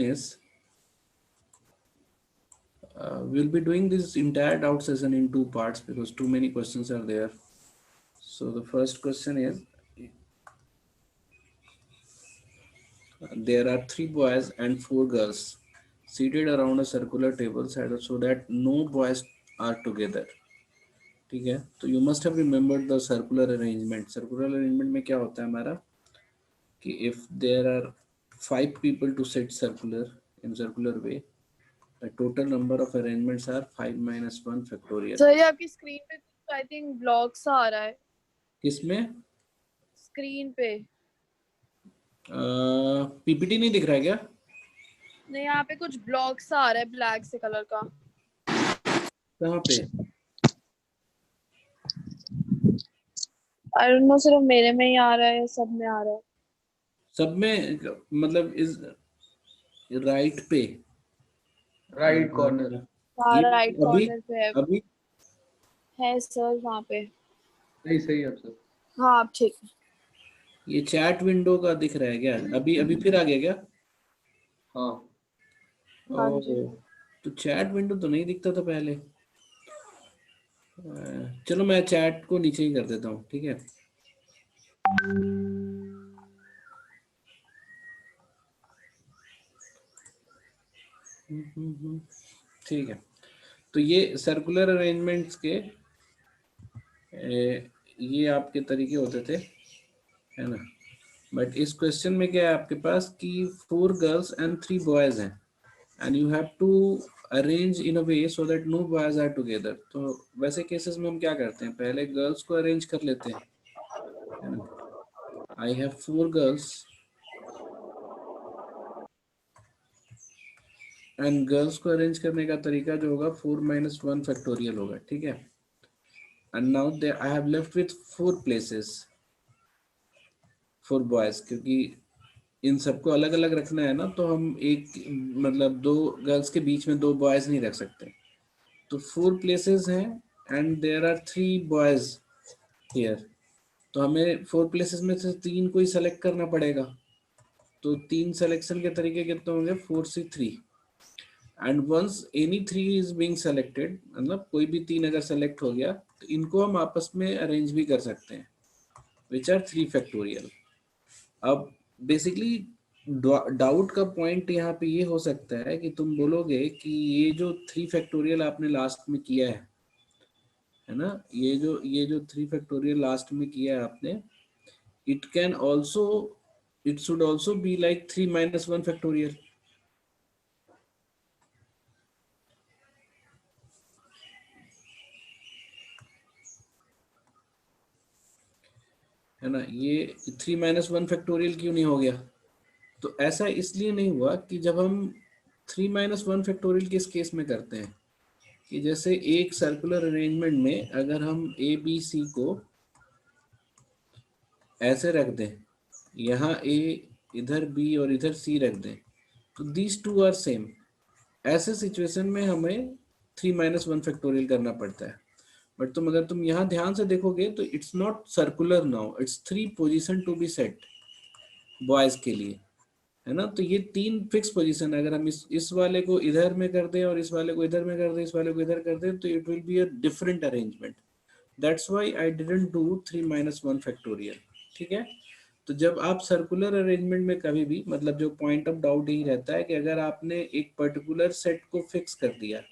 is we'll be doing this entire doubt session in two parts because too many questions are there. So the first question is there are 3 boys and 4 girls seated around a circular table so that no boys are together. ठीक है, तो you must have remembered the circular arrangement. Circular arrangement में क्या होता है हमारा कि if there are 5 people to sit circular in circular way, the total number of arrangements are 5 minus 1 factorial. Sir ये आपकी स्क्रीन पे आई थिंक ब्लॉक्स आ रहा है. किसमें? स्क्रीन पे. पीपीटी नहीं दिख रहा है क्या? नहीं, यहाँ पे कुछ ब्लॉक्स आ रहा है ब्लैक से कलर का. कहाँ पे? आई डोंट नो, सिर्फ मेरे में ही आ रहा है, सब में आ रहा है. सब में मतलब इज राइट पे, राइट कॉर्नर. हाँ, राइट अभी कॉर्नर पे है. अभी है सर वहाँ पे. नहीं सही है सर. हाँ अब ठीक है. ये चैट विंडो का दिख रहा है क्या? अभी अभी फिर आ गया क्या? हाँ. हाँ जी. तो चैट विंडो तो नहीं दिखता था पहले. चलो मैं चैट को नीचे ही कर देता हूँ, ठीक है. ठीक है, तो ये सर्कुलर अरेंजमेंट्स के ये आपके तरीके होते थे, है ना. बट इस क्वेश्चन में क्या है आपके पास कि 4 गर्ल्स एंड 3 बॉयज हैं and you have to arrange in a way so that no boys are together. तो वैसे केसेस में हम क्या करते हैं, पहले गर्ल्स को अरेंज कर लेते हैं, है ना. I have 4 girls and girls को अरेंज करने का तरीका जो होगा 4 minus 1 फैक्टोरियल होगा, ठीक है. And now I have left with 4 places for boys, क्योंकि इन सबको अलग अलग रखना है ना, तो हम एक मतलब 2 गर्ल्स के बीच में 2 बॉयज नहीं रख सकते. तो 4 places हैं and there are 3 boys here. तो हमें 4 places में से 3 को ही सेलेक्ट करना पड़ेगा. तो 3 सिलेक्शन के तरीके कितने होंगे? 4 से 3. And once any 3 is being selected, मतलब कोई भी 3 अगर सेलेक्ट हो गया तो इनको हम आपस में अरेंज भी कर सकते हैं, विच आर 3 फैक्टोरियल. अब बेसिकली डाउट का पॉइंट यहाँ पे ये हो सकता है कि तुम बोलोगे कि ये जो 3 फैक्टोरियल आपने लास्ट में किया है ना, ये जो 3 फैक्टोरियल लास्ट में किया है आपने, it should also be like 3 minus 1 factorial. है ना. ये 3 minus 1 फैक्टोरियल क्यों नहीं हो गया? तो ऐसा इसलिए नहीं हुआ कि जब हम 3 minus 1 फैक्टोरियल किस केस में करते हैं कि जैसे एक सर्कुलर अरेंजमेंट में अगर हम ए बी सी को ऐसे रख दें, यहाँ ए इधर बी और इधर सी रख दें, तो दीज टू आर सेम. ऐसे सिचुएशन में हमें 3 minus 1 फैक्टोरियल करना पड़ता है. बट अगर तुम यहाँ ध्यान से देखोगे तो it's not circular now, it's 3 position to be set boys के लिए, है ना. तो ये 3 फिक्स पोजीशन, अगर हम इस वाले को इधर में कर दें और इस वाले को इधर में कर दें, इस वाले को इधर कर दें, तो it will be a different arrangement. That's why I didn't do 3 minus 1 factorial. ठीक है. तो जब आप सर्कुलर अरेंजमेंट में कभी भी, मतलब जो पॉइंट ऑफ डाउट ही रहता है कि अगर आपने एक पर्टिकुलर सेट को फिक्स कर दिया,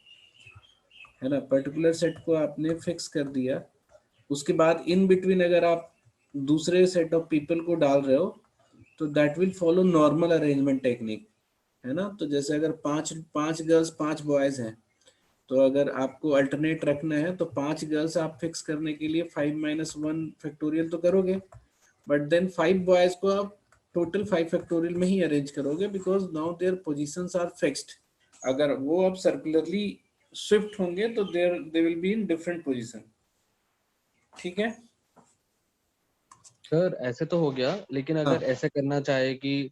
है ना, पर्टिकुलर सेट को आपने फिक्स कर दिया, उसके बाद इन बिटवीन अगर आप दूसरे सेट ऑफ पीपल को डाल रहे हो तो that will follow normal arrangement technique, है ना. तो जैसे अगर पांच गर्ल्स 5 बॉयज हैं, तो अगर आपको अल्टरनेट रखना है तो 5 गर्ल्स आप फिक्स करने के लिए 5 minus 1 फैक्टोरियल तो करोगे, बट देन 5 बॉयज को आप टोटल 5 फैक्टोरियल में ही अरेंज करोगे because now their positions are fixed. अगर वो अब सर्कुलरली शिफ्ट होंगे तो they will be in different position. ठीक है सर. ऐसे तो हो गया, लेकिन अगर ऐसे करना चाहे कि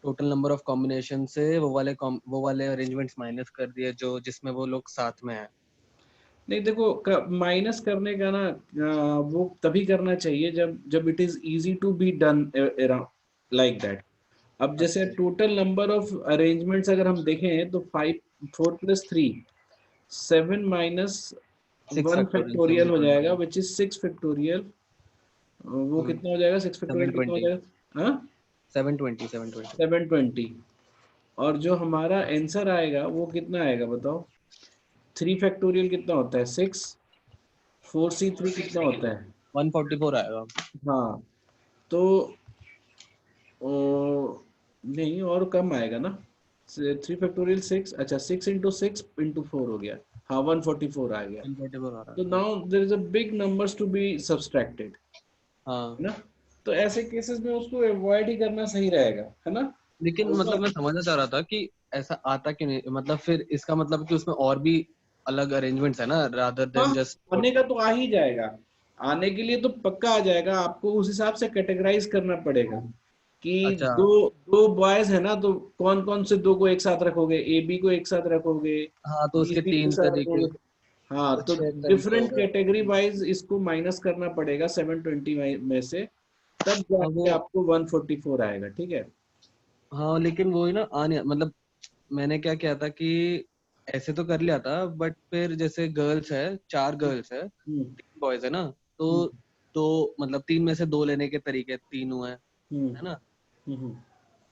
टोटल नंबर ऑफ कॉम्बिनेशन से वो वाले अरेंजमेंट्स माइनस कर दिए जो जिसमें वो लोग साथ में हैं. नहीं देखो, माइनस करने का ना वो तभी करना चाहिए जब it is easy to be done like that. अब जैसे अच्छा। टोटल नंबर ऑफ अरेंजमेंट्स अगर हम देखें तो 4 + 3 7 माइनस 6 1 फैक्टोरियल फैक्टोरियल हो जाएगा 720। Which is 6 factorial. वो कितना हो जाएगा 6 फैक्टोरियल कितना हो 720 जाएगा? हाँ 720 720। 720। और जो हमारा आंसर आएगा वो कितना आएगा बताओ? 3 फैक्टोरियल कितना होता है? 6। 4C3 कितना होता है? 144 आएगा। हाँ तो नहीं और कम आएगा ना। 3 फैक्टोरियल 6, अच्छा 6 × 6 × 4 हो गया। हाँ 144 आ गया। 144 आ रहा तो है। Now there is a big numbers to be subtracted, हाँ है ना। तो ऐसे केसेस में उसको अवॉइड ही करना सही रहेगा, है ना। लेकिन मतलब मैं समझना चाह रहा था कि ऐसा आता क्यों नहीं, मतलब फिर इसका मतलब कि उसमें और भी अलग अरेंजमेंट्स है ना, रादर हाँ देन जस्ट। आने का तो आ ही जाएगा। आने के लिए तो पक्का आ जाएगा, आपको उस हिसाब से कैटेगराइज करना पड़ेगा कि अच्छा दो दो बॉयज है ना, तो कौन कौन से दो को एक साथ रखोगे? ए बी को एक साथ रखोगे, हाँ, तो बी उसके सी को तीन साथ तरीके, रखोगे। हाँ तो तो 6 तरीके हो डिफरेंट कैटेगरी गए। वाइज इसको माइनस करना पड़ेगा 720 में से, तब हाँ वो, जाके आपको 144 आएगा, ठीक है। हाँ लेकिन वो ही ना आने मतलब मैंने क्या किया था कि ऐसे तो कर लिया था, बट फिर जैसे गर्ल्स है, 4 गर्ल्स है, हम्म 3 बॉयज है ना, हम्म तो दो मतलब 3 में से 2 लेने के तरीके 3 हुए हैं, हम्म है ना। हम्म।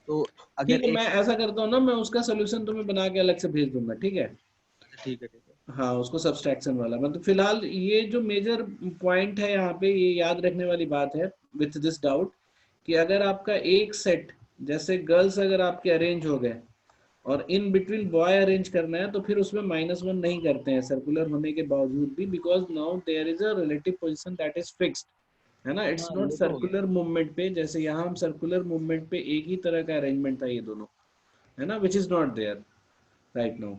तो ठीक अगर है, एक, मैं ऐसा करता हूँ ना, मैं उसका सोल्यूशन तुम्हें बना के अलग से भेज दूंगा, ठीक है। अच्छा ठीक है ठीक है। हाँ उसको सब्सट्रैक्शन वाला, मतलब फिलहाल ये जो मेजर पॉइंट है यहाँ पे, ये याद रखने वाली बात है विथ दिस डाउट, कि अगर आपका एक सेट, जैसे गर्ल्स अगर आपके अरेंज हो गए और इन बिटवीन बॉय अरेंज करना है, तो फिर उसमें -1 नहीं करते हैं सर्कुलर होने के बावजूद भी, because now there is a relative position that is fixed, है ना। इट्स हाँ नॉट वो तो हो गया। सर्कुलर मूवमेंट पे, जैसे यहाँ हम सर्कुलर मूवमेंट पे एक ही तरह का अरेंजमेंट था ये दोनों, है ना, which is not there right now.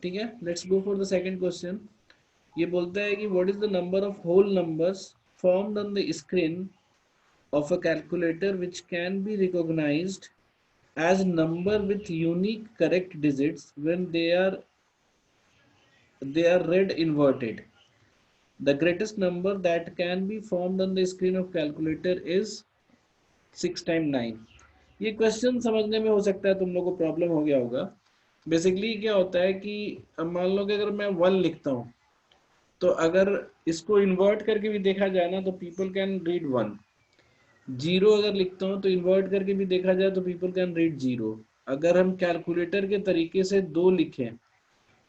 ठीक है, let's go for the second question. ये बोलता है कि what is the number of whole numbers formed on the screen of a calculator which can be recognized as number with unique correct digits when they are read inverted. The greatest number that can be formed on the screen of calculator is 6 times 9। ये question समझने में हो सकता है तुम लोग को problem हो गया होगा। बेसिकली क्या होता है कि अब मान लो कि अगर मैं 1 लिखता हूँ, तो अगर इसको इन्वर्ट करके भी देखा जाए ना, तो पीपल कैन रीड 1। 0 अगर लिखता हूँ तो इन्वर्ट करके भी देखा जाए तो पीपल कैन रीड 0। अगर हम कैलकुलेटर के तरीके से 2 लिखें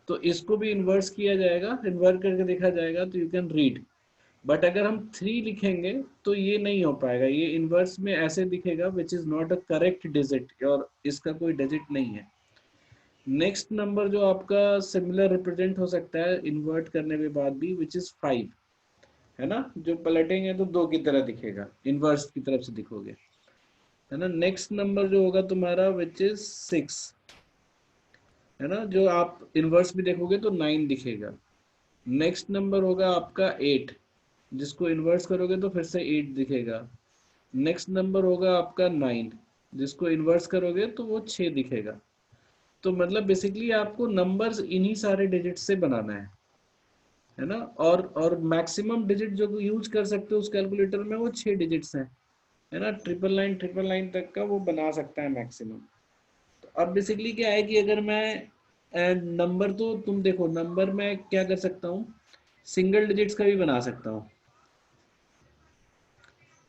तो इसको भी इन्वर्स किया जाएगा, इन्वर्ट करके देखा जाएगा तो यू कैन रीड। बट अगर हम 3 लिखेंगे तो ये नहीं हो पाएगा, ये इन्वर्स में ऐसे दिखेगा विच is not a correct digit, और इसका कोई डिजिट नहीं है। नेक्स्ट नंबर जो आपका सिमिलर रिप्रेजेंट हो सकता है इन्वर्ट करने के बाद भी, विच इज 5, है ना। जो पलटेंगे तो 2 की तरह दिखेगा, इन्वर्स की तरफ से दिखोगे, है ना। नेक्स्ट नंबर जो होगा तुम्हारा विच इज 6, है ना, जो आप इन्वर्स भी देखोगे तो 9 दिखेगा। नेक्स्ट नंबर होगा आपका 8, जिसको इन्वर्स करोगे तो फिर से 8 दिखेगा। नेक्स्ट नंबर होगा आपका 9, जिसको इन्वर्स करोगे तो वो 6 दिखेगा। तो मतलब बेसिकली आपको नंबर्स इन्हीं सारे डिजिट से बनाना है ना। और मैक्सिमम डिजिट जो यूज कर सकते हो उस कैलकुलेटर में वो 6 डिजिट्स हैं, है ना। 999 तक का वो बना सकता है मैक्सिमम। तो अब बेसिकली क्या है कि अगर मैं नंबर, तो तुम देखो नंबर में क्या कर सकता हूँ, सिंगल डिजिट्स का भी बना सकता हूँ।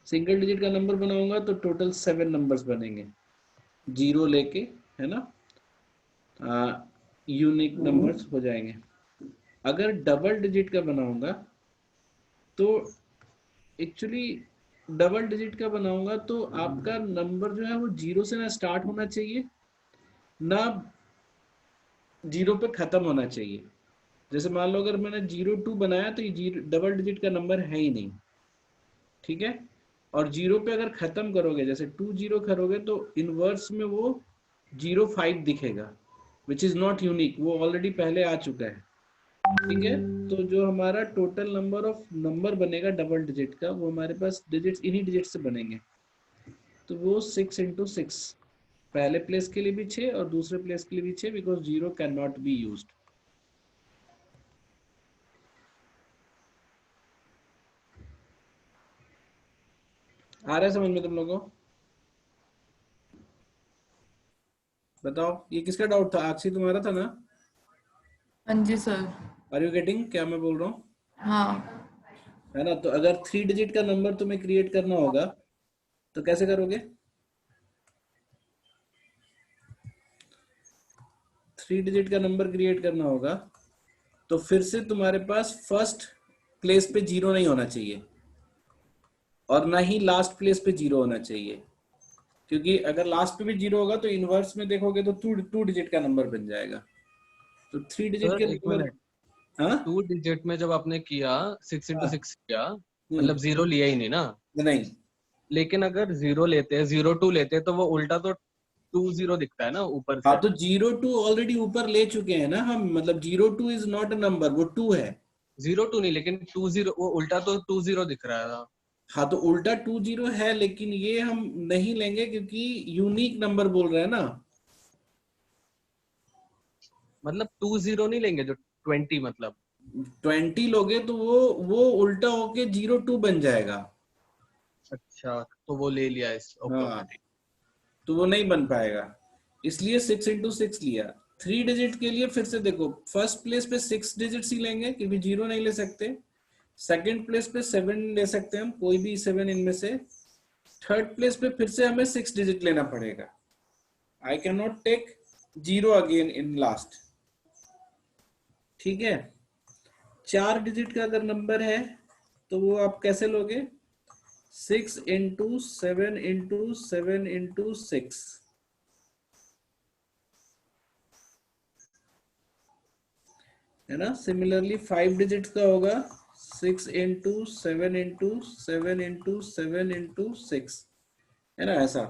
सिंगल डिजिट का नंबर बनाऊंगा तो टोटल 7 नंबर्स बनेंगे, 0 लेके, है ना। यूनिक नंबर्स हो जाएंगे। अगर डबल डिजिट का बनाऊंगा तो एक्चुअली डबल डिजिट का बनाऊंगा तो आपका नंबर जो है वो 0 से ना स्टार्ट होना चाहिए, ना 0 पे खत्म होना चाहिए। जैसे मान लो अगर मैंने 02 बनाया तो ये जीरो डबल डिजिट का नंबर है ही नहीं, ठीक है। और 0 पे अगर खत्म करोगे, जैसे 20 करोगे, तो इनवर्स में वो 05 दिखेगा, विच इज नॉट यूनिक, वो ऑलरेडी पहले आ चुका है, ठीक है। तो जो हमारा टोटल नंबर ऑफ नंबर बनेगा डबल डिजिट का, वो हमारे पास डिजिट्स इन्हीं डिजिट से बनेंगे। तो वो 6 × 6, पहले प्लेस के लिए भी 6 और दूसरे प्लेस के लिए भी 6, because 0 can not be used. आ रहा है समझ में तुम लोगों को? बताओ ये किसका डाउट था? अक्षय तुम्हारा था ना? हाँ जी सर। आर यू गेटिंग क्या मैं बोल रहा हूँ? हाँ है ना? तो अगर 3 डिजिट का नंबर तुम्हें क्रिएट करना होगा तो कैसे करोगे? 3 डिजिट का नंबर क्रिएट करना होगा तो फिर से तुम्हारे पास फर्स्ट प्लेस पे 0 नहीं होना चाहिए और ना ही लास्ट प्लेस पे 0 होना चाहिए, क्योंकि अगर लास्ट पे भी 0 होगा तो इनवर्स में देखोगे तो टू डिजिट का नंबर बन जाएगा। तो 3 डिजिट के सर एक नंबर। मिनट, हाँ 2 डिजिट में जब आपने किया 6 इंटू हाँ। 6 किया, मतलब जीरो लिया ही नहीं ना? नहीं। लेकिन अगर जीरो लेते हैं, 02 लेते हैं, तो वो उल्टा तो 20 दिखता है ना ऊपर हाँ से। तो 02 ऑलरेडी ऊपर ले चुके हैं ना हम, मतलब 02 इज नॉट अ नंबर, वो 2 है। 02 नहीं, लेकिन 20 वो उल्टा तो 20 दिख रहा था। हाँ तो उल्टा 20 है, लेकिन ये हम नहीं लेंगे क्योंकि यूनिक नंबर बोल रहे हैं ना। मतलब 20 नहीं लेंगे, जो 20 मतलब। 20 लोगे तो वो उल्टा होके 02 बन जाएगा। अच्छा, तो वो ले लिया इस, ओके हाँ ओके। तो वो नहीं बन पाएगा, इसलिए 6 इंटू 6 लिया। 3 डिजिट के लिए फिर से देखो, फर्स्ट प्लेस पे 6 डिजिट ही लेंगे क्योंकि 0 नहीं ले सकते। सेकंड प्लेस पे 7 ले सकते हैं हम, कोई भी 7 इनमें से। थर्ड प्लेस पे फिर से हमें 6 डिजिट लेना पड़ेगा। I can not take 0 again in last. ठीक है? 4 डिजिट का अगर नंबर है तो वो आप कैसे लोगे? 6 इंटू 7 इंटू 7 इंटू 6, है ना? सिमिलरली 5 डिजिट का होगा 6 इंटू 7 इंटू 7 इंटू 7 इंटू 6, है ना? ऐसा।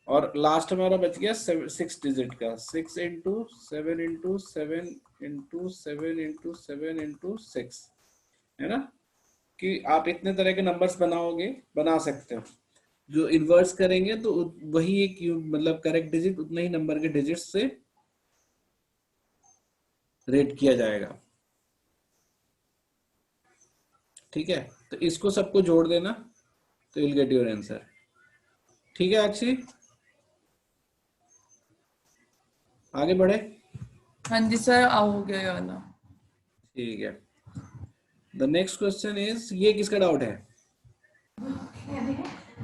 और लास्ट हमारा बच गया 6 डिजिट का, 6 into 7 into 7 into 7 into 7 into 6, है ना? कि आप इतने तरह के नंबर्स बनाओगे, बना सकते हो। जो इन्वर्स करेंगे तो वही एक मतलब करेक्ट डिजिट उतने ही नंबर के डिजिट से रेट किया जाएगा। ठीक है? तो इसको सबको जोड़ देना तो you'll get your आंसर। ठीक है अक्षय, आगे बढ़े? हाँ जी सर, हो गया ये वाला। ठीक है। द नेक्स्ट क्वेश्चन इज, ये किसका डाउट है?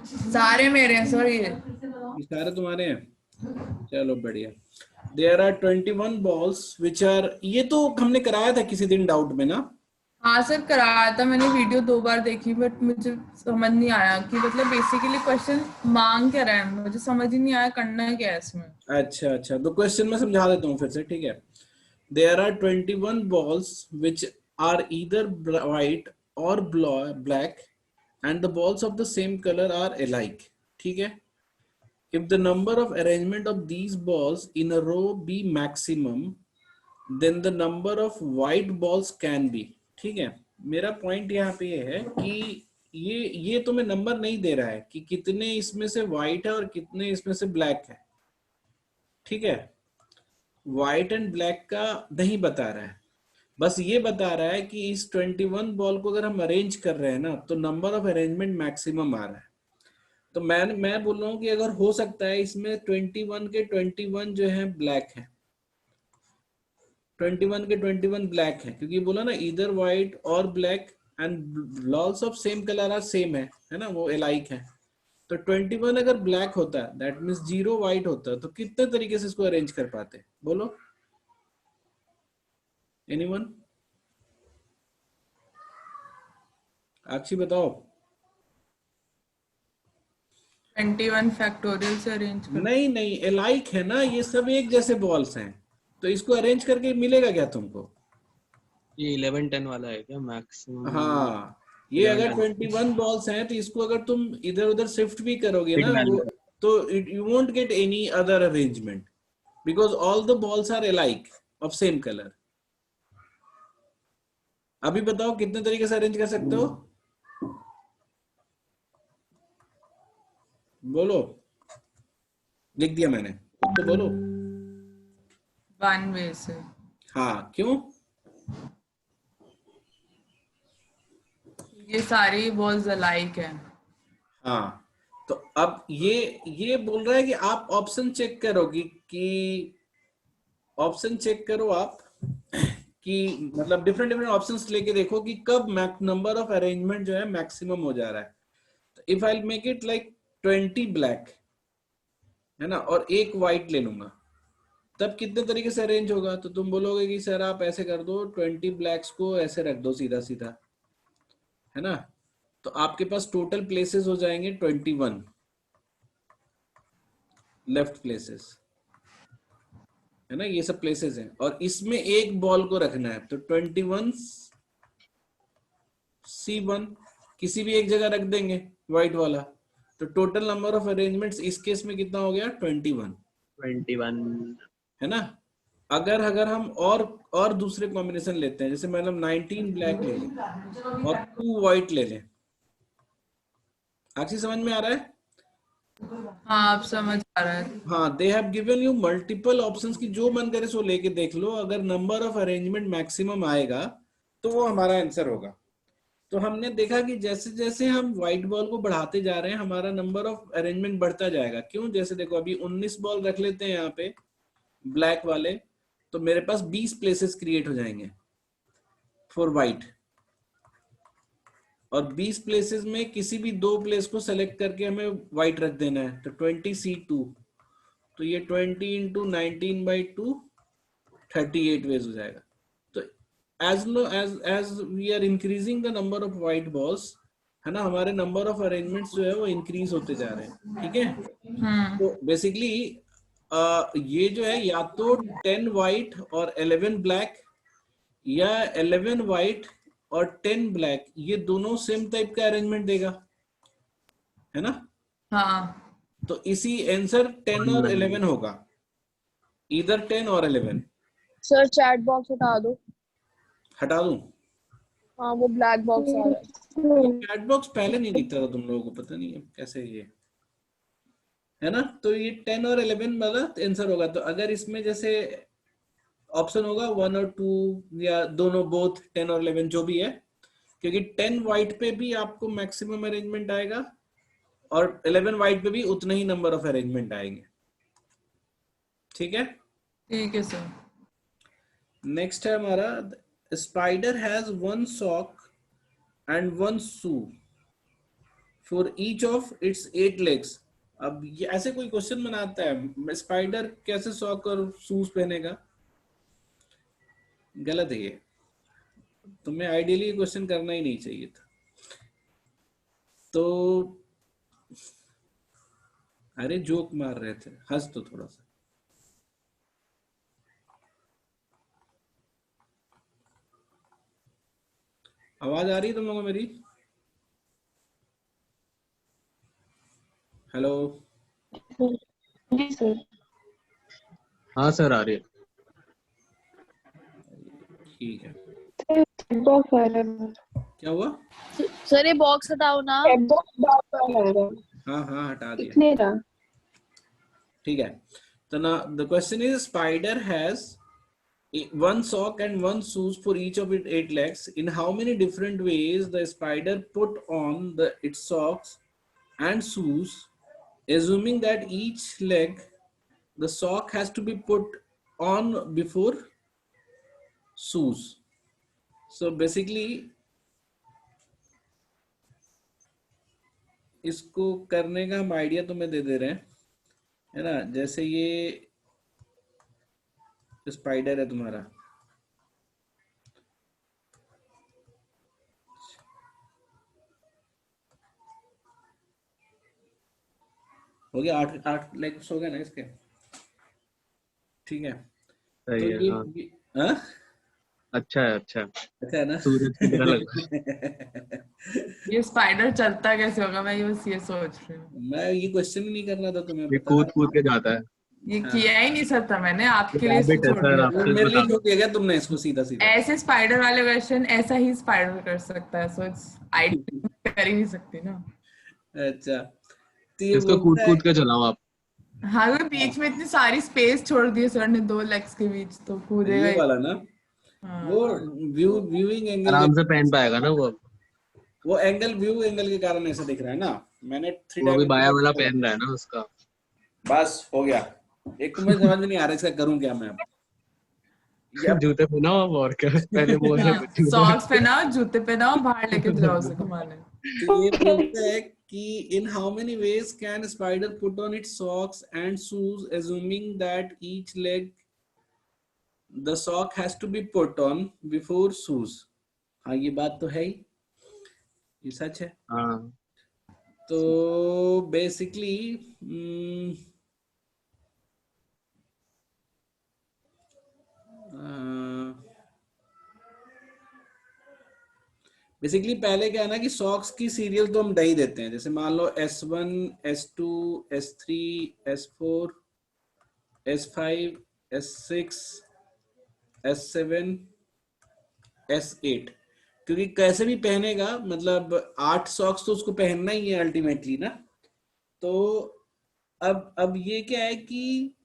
सारे मेरे हैं सर ये। ये सारे तुम्हारे हैं? चलो बढ़िया। There are 21 balls which are, ये तो हमने कराया था किसी दिन डाउट में ना। हाँ सर, कराया था मैंने, वीडियो 2 बार देखी, बट मुझे समझ नहीं आया कि मतलब बेसिकली क्वेश्चन मांग क्या रहा है, मुझे समझ ही नहीं आया करना क्या है इसमें। अच्छा अच्छा, तो क्वेश्चन मैं समझा देता हूँ फिर से। ठीक है? There are 21 balls which are either white or black and the balls of the same color are alike. ठीक है? If the number of arrangement of these balls in a row be maximum, then the number of white balls can be. ठीक है? मेरा point यहाँ पे ये है कि ये तुम्हें नंबर नहीं दे रहा है कि कितने इसमें से व्हाइट है और कितने इसमें से ब्लैक है। ठीक है? व्हाइट एंड ब्लैक का नहीं बता रहा है, बस ये बता रहा है कि इस 21 बॉल को अगर हम अरेंज कर रहे हैं ना तो नंबर ऑफ अरेंजमेंट मैक्सिमम आ रहा है। तो मैं बोल रहा हूँ कि अगर हो सकता है इसमें 21 के 21 जो है ब्लैक है, 21 के 21 ब्लैक है, क्योंकि बोला ना इधर व्हाइट और black and balls of same colour are same है ना, वो एलाइक है। तो 21 अगर ब्लैक होता है दैट मीन्स 0 व्हाइट होता है, तो कितने तरीके से इसको अरेंज कर पाते? बोलो एनीवन? अक्षी बताओ। 21 फैक्टोरियल से अरेंज कर। नहीं नहीं, एलाइक है ना, ये सब एक जैसे बॉल्स हैं, तो इसको अरेंज करके मिलेगा क्या तुमको? ये 11-10 वाला है क्या मैक्सिमम? हाँ, ये अगर 21 बॉल्स हैं तो इसको अगर तुम इधर उधर शिफ्ट भी करोगे ना वो, तो you won't get any other arrangement because all the balls are alike of same colour. अभी बताओ कितने तरीके से अरेंज कर सकते हो? बोलो, लिख दिया मैंने, तो बोलो। 1 वे से। हाँ, क्यों? ये सारी बॉल्स अलाइक है। हाँ, तो अब ये बोल रहा है कि आप ऑप्शन चेक करो कि कि ऑप्शन चेक करो आप कि मतलब डिफरेंट डिफरेंट ऑप्शंस लेके देखो कि कब नंबर ऑफ अरेंजमेंट जो है मैक्सिमम हो जा रहा है। तो if I make it like 20 black है ना और एक व्हाइट ले लूंगा, तब कितने तरीके से अरेंज होगा? तो तुम बोलोगे कि सर आप ऐसे कर दो, 20 ब्लैक्स को ऐसे रख दो सीधा सीधा, है ना, तो आपके पास टोटल प्लेसेस हो जाएंगे 21 लेफ्ट प्लेसेस, है ना, ये सब प्लेसेस हैं। और इसमें एक बॉल को रखना है, तो 21 C1 किसी भी एक जगह रख देंगे व्हाइट वाला, तो टोटल नंबर ऑफ अरेंजमेंट्स इस केस में कितना हो गया? 21 है ना। अगर अगर हम और दूसरे कॉम्बिनेशन लेते हैं, जैसे मतलब 19 ब्लैक ले लें और 2 व्हाइट ले लें, आखिर समझ में आ रहा है? हाँ आप समझ आ रहा है। हाँ, they have given you multiple options की जो मन करे सो लेके देख लो, अगर नंबर ऑफ अरेंजमेंट मैक्सिमम आएगा तो वो हमारा आंसर होगा। तो हमने देखा कि जैसे जैसे हम व्हाइट बॉल को बढ़ाते जा रहे हैं हमारा नंबर ऑफ अरेंजमेंट बढ़ता जाएगा। क्यों? जैसे देखो अभी 19 बॉल रख लेते हैं यहाँ पे ब्लैक वाले, तो मेरे पास 20 प्लेसेस क्रिएट हो जाएंगे फॉर व्हाइट, और 20 प्लेसेस में किसी भी 2 प्लेस को सेलेक्ट करके हमें व्हाइट रख देना है, तो 20C2, तो ये 20 इंटू 19/2 38 वेज हो जाएगा। तो as we are increasing the number of white balls, है ना, हमारे नंबर ऑफ अरेंजमेंट्स जो है वो इंक्रीज होते जा रहे हैं, ठीक है। तो बेसिकली ये जो है या तो 10 व्हाइट और 11 ब्लैक, या 11 व्हाइट और 10 ब्लैक, ये दोनों सेम टाइप का अरेंजमेंट देगा, है ना। हाँ तो इसी आंसर 10 और 11 होगा, इधर 10 और 11। सर चैट बॉक्स हटा दो। हटा दूं? हाँ वो ब्लैक बॉक्स आ रहा है। चैट बॉक्स पहले नहीं दिखता था तुम लोगों को, पता नहीं कैसे ये, है ना। तो ये 10 और 11 वाला आंसर होगा। तो अगर इसमें जैसे ऑप्शन होगा 1 और 2 या दोनों, बोथ 10 और 11 जो भी है, क्योंकि 10 व्हाइट पे भी आपको मैक्सिमम अरेंजमेंट आएगा और 11 व्हाइट पे भी उतना ही नंबर ऑफ अरेंजमेंट आएंगे, ठीक है। ठीक है सर। नेक्स्ट है हमारा, spider has 1 sock and 1 shoe for each of its 8 legs. अब ये ऐसे कोई क्वेश्चन बनाता है, स्पाइडर कैसे सॉक और शूज पहनेगा? गलत है ये, तुम्हें आइडियली क्वेश्चन करना ही नहीं चाहिए था। तो अरे जोक मार रहे थे, हंस तो थोड़ा सा। आवाज आ रही है तुम लोगों को मेरी? हेलो? जी सर। हाँ सर आ रही है। ठीक है। बॉक्स आ रहा है। क्या हुआ? सर ये बॉक्स हटाओ ना। हाँ हाँ हटा दिया। नहीं रहा। ठीक है। तो ना the question is, spider has 1 sock and 1 shoes for each of its 8 legs. In how many different ways the spider put on its socks and shoes, assuming that each leg the sock has to be put on before shoes. So basically इसको करने का हम idea तुम्हें दे दे रहे हैं, है ना। जैसे ये स्पाइडर है तुम्हारा, हो गया 8 लेग्स हो गए ना इसके, ठीक है। तो सही है, ये हाँ। हाँ? अच्छा है, अच्छा है ना। सूरज की तरह लग रहा है। ये स्पाइडर चलता कैसे होगा, मैं बस ये सोच रही हूँ। मैं ये क्वेश्चन ही नहीं करना था तुम्हें, ये पता कूद कूद के जाता है। ये किया ही नहीं सकता मैंने, आपके लिए Rabbit है छोड़ सर, दिया। आप वो मेरे लिए छोड़ दिया गया तुमने इसको सीधा सीधा। ऐसे स्पाइडर वाले क्वेश्चन ऐसा ही स्पाइडर कर सकता है, सो इट्स आइडिया कर ही नहीं सकती ना। अच्छा, तो ये इसको कूद बोलता है, कूद के चलाओ आप। हाँ वो बीच में इतनी सारी स्पेस छोड़ दी है सर ने 2 लेग्स के बीच, तो कूदेगा ये ही। वाला ना, हाँ। वो व्यूइंग एंगल, आराम से पहन पाएगा ना वो एंगल, व्यू एंगल के कारण ऐसा दिख रहा है ना। मैंने 3 वो भी बाया वाला डायमेंशन, पहन रहा है ना उसका। बस हो गया। एक तो मुझे समझ में नहीं आ रहा इसका करूं क्या मैं अब। जूते पहनाओ अब और क्या, पहले बोल रहे थे सॉक्स पहनाओ, जूते पहनाओ, बाहर लेके जाओ उसे घुमाने। तो ये बोलता है कि in how many ways can a spider put on its socks and shoes assuming that each leg the sock has to be put on before shoes। हाँ ये बात तो है ही, ये सच है। हाँ तो बेसिकली पहले क्या है ना कि सॉक्स की सीरियल तो हम दे देते हैं, जैसे मान लो S1 S2 S3 S4 S5 S6 S7 S8, क्योंकि कैसे भी पहनेगा मतलब 8 सॉक्स तो उसको पहनना ही है अल्टीमेटली ना। तो अब ये क्या है कि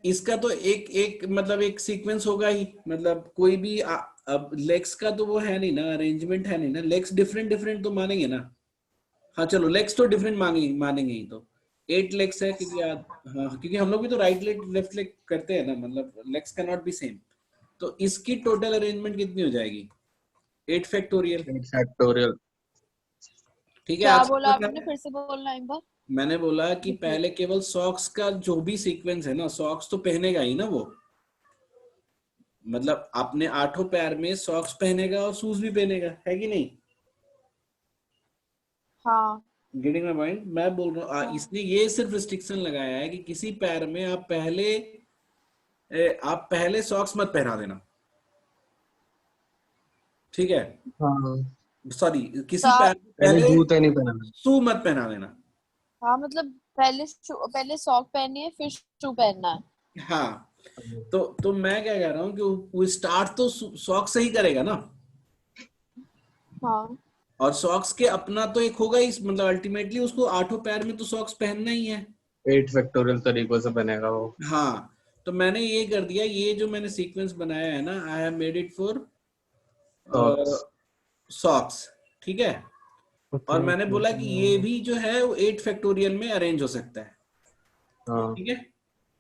इसका तो एक मतलब एक सीक्वेंस होगा ही, मतलब कोई भी अब लेग्स का तो वो है नहीं ना, अरेंजमेंट है नहीं ना, लेग्स डिफरेंट डिफरेंट तो मानेंगे ना। हाँ चलो लेग्स तो डिफरेंट मानेंगे ही, तो 8 लेग्स है क्योंकि हाँ क्योंकि हम लोग भी तो राइट लेग लेफ्ट लेग करते हैं ना, मतलब legs can not B same. तो इसकी टोटल अरेंजमेंट कितनी हो जाएगी? 8 फैक्टोरियल। 8 फैक्टोरियल। ठीक है। क्या आप बोला आपने, फिर से बोलना एक बार। मैंने बोला कि पहले केवल सॉक्स का जो भी सीक्वेंस है ना, सॉक्स तो पहनेगा ही ना वो, मतलब अपने 8 पैर में सॉक्स पहनेगा और शूज भी पहनेगा, है कि नहीं? हाँ गेटिंग माय पॉइंट? मैं बोल रहा हूँ इसने ये सिर्फ रिस्ट्रिक्शन लगाया है कि किसी पैर में आप पहले सॉक्स मत पहना देना, ठीक है? हाँ सॉरी, किसी सात पैर में पहले पहले जूते नहीं पहनाना। शू मत पहना देना। हाँ मतलब पहले सॉक पहनी है, फिर शू पहनना है। हाँ तो मैं क्या कह रहा हूँ कि वो स्टार्ट तो सॉक्स से ही करेगा ना, हाँ और सॉक्स के अपना तो एक होगा ही, मतलब अल्टीमेटली उसको 8 पैर में तो सॉक्स पहनना ही है। 8 फैक्टोरियल तरीकों से बनेगा वो। हाँ तो मैंने ये कर दिया, ये जो मैंने सीक्वेंस बनाया है ना, I have made it for socks, ठीक है? और मैंने बोला कि ये भी जो है वो 8 फैक्टोरियल में अरेंज हो सकता है, हाँ ठीक है?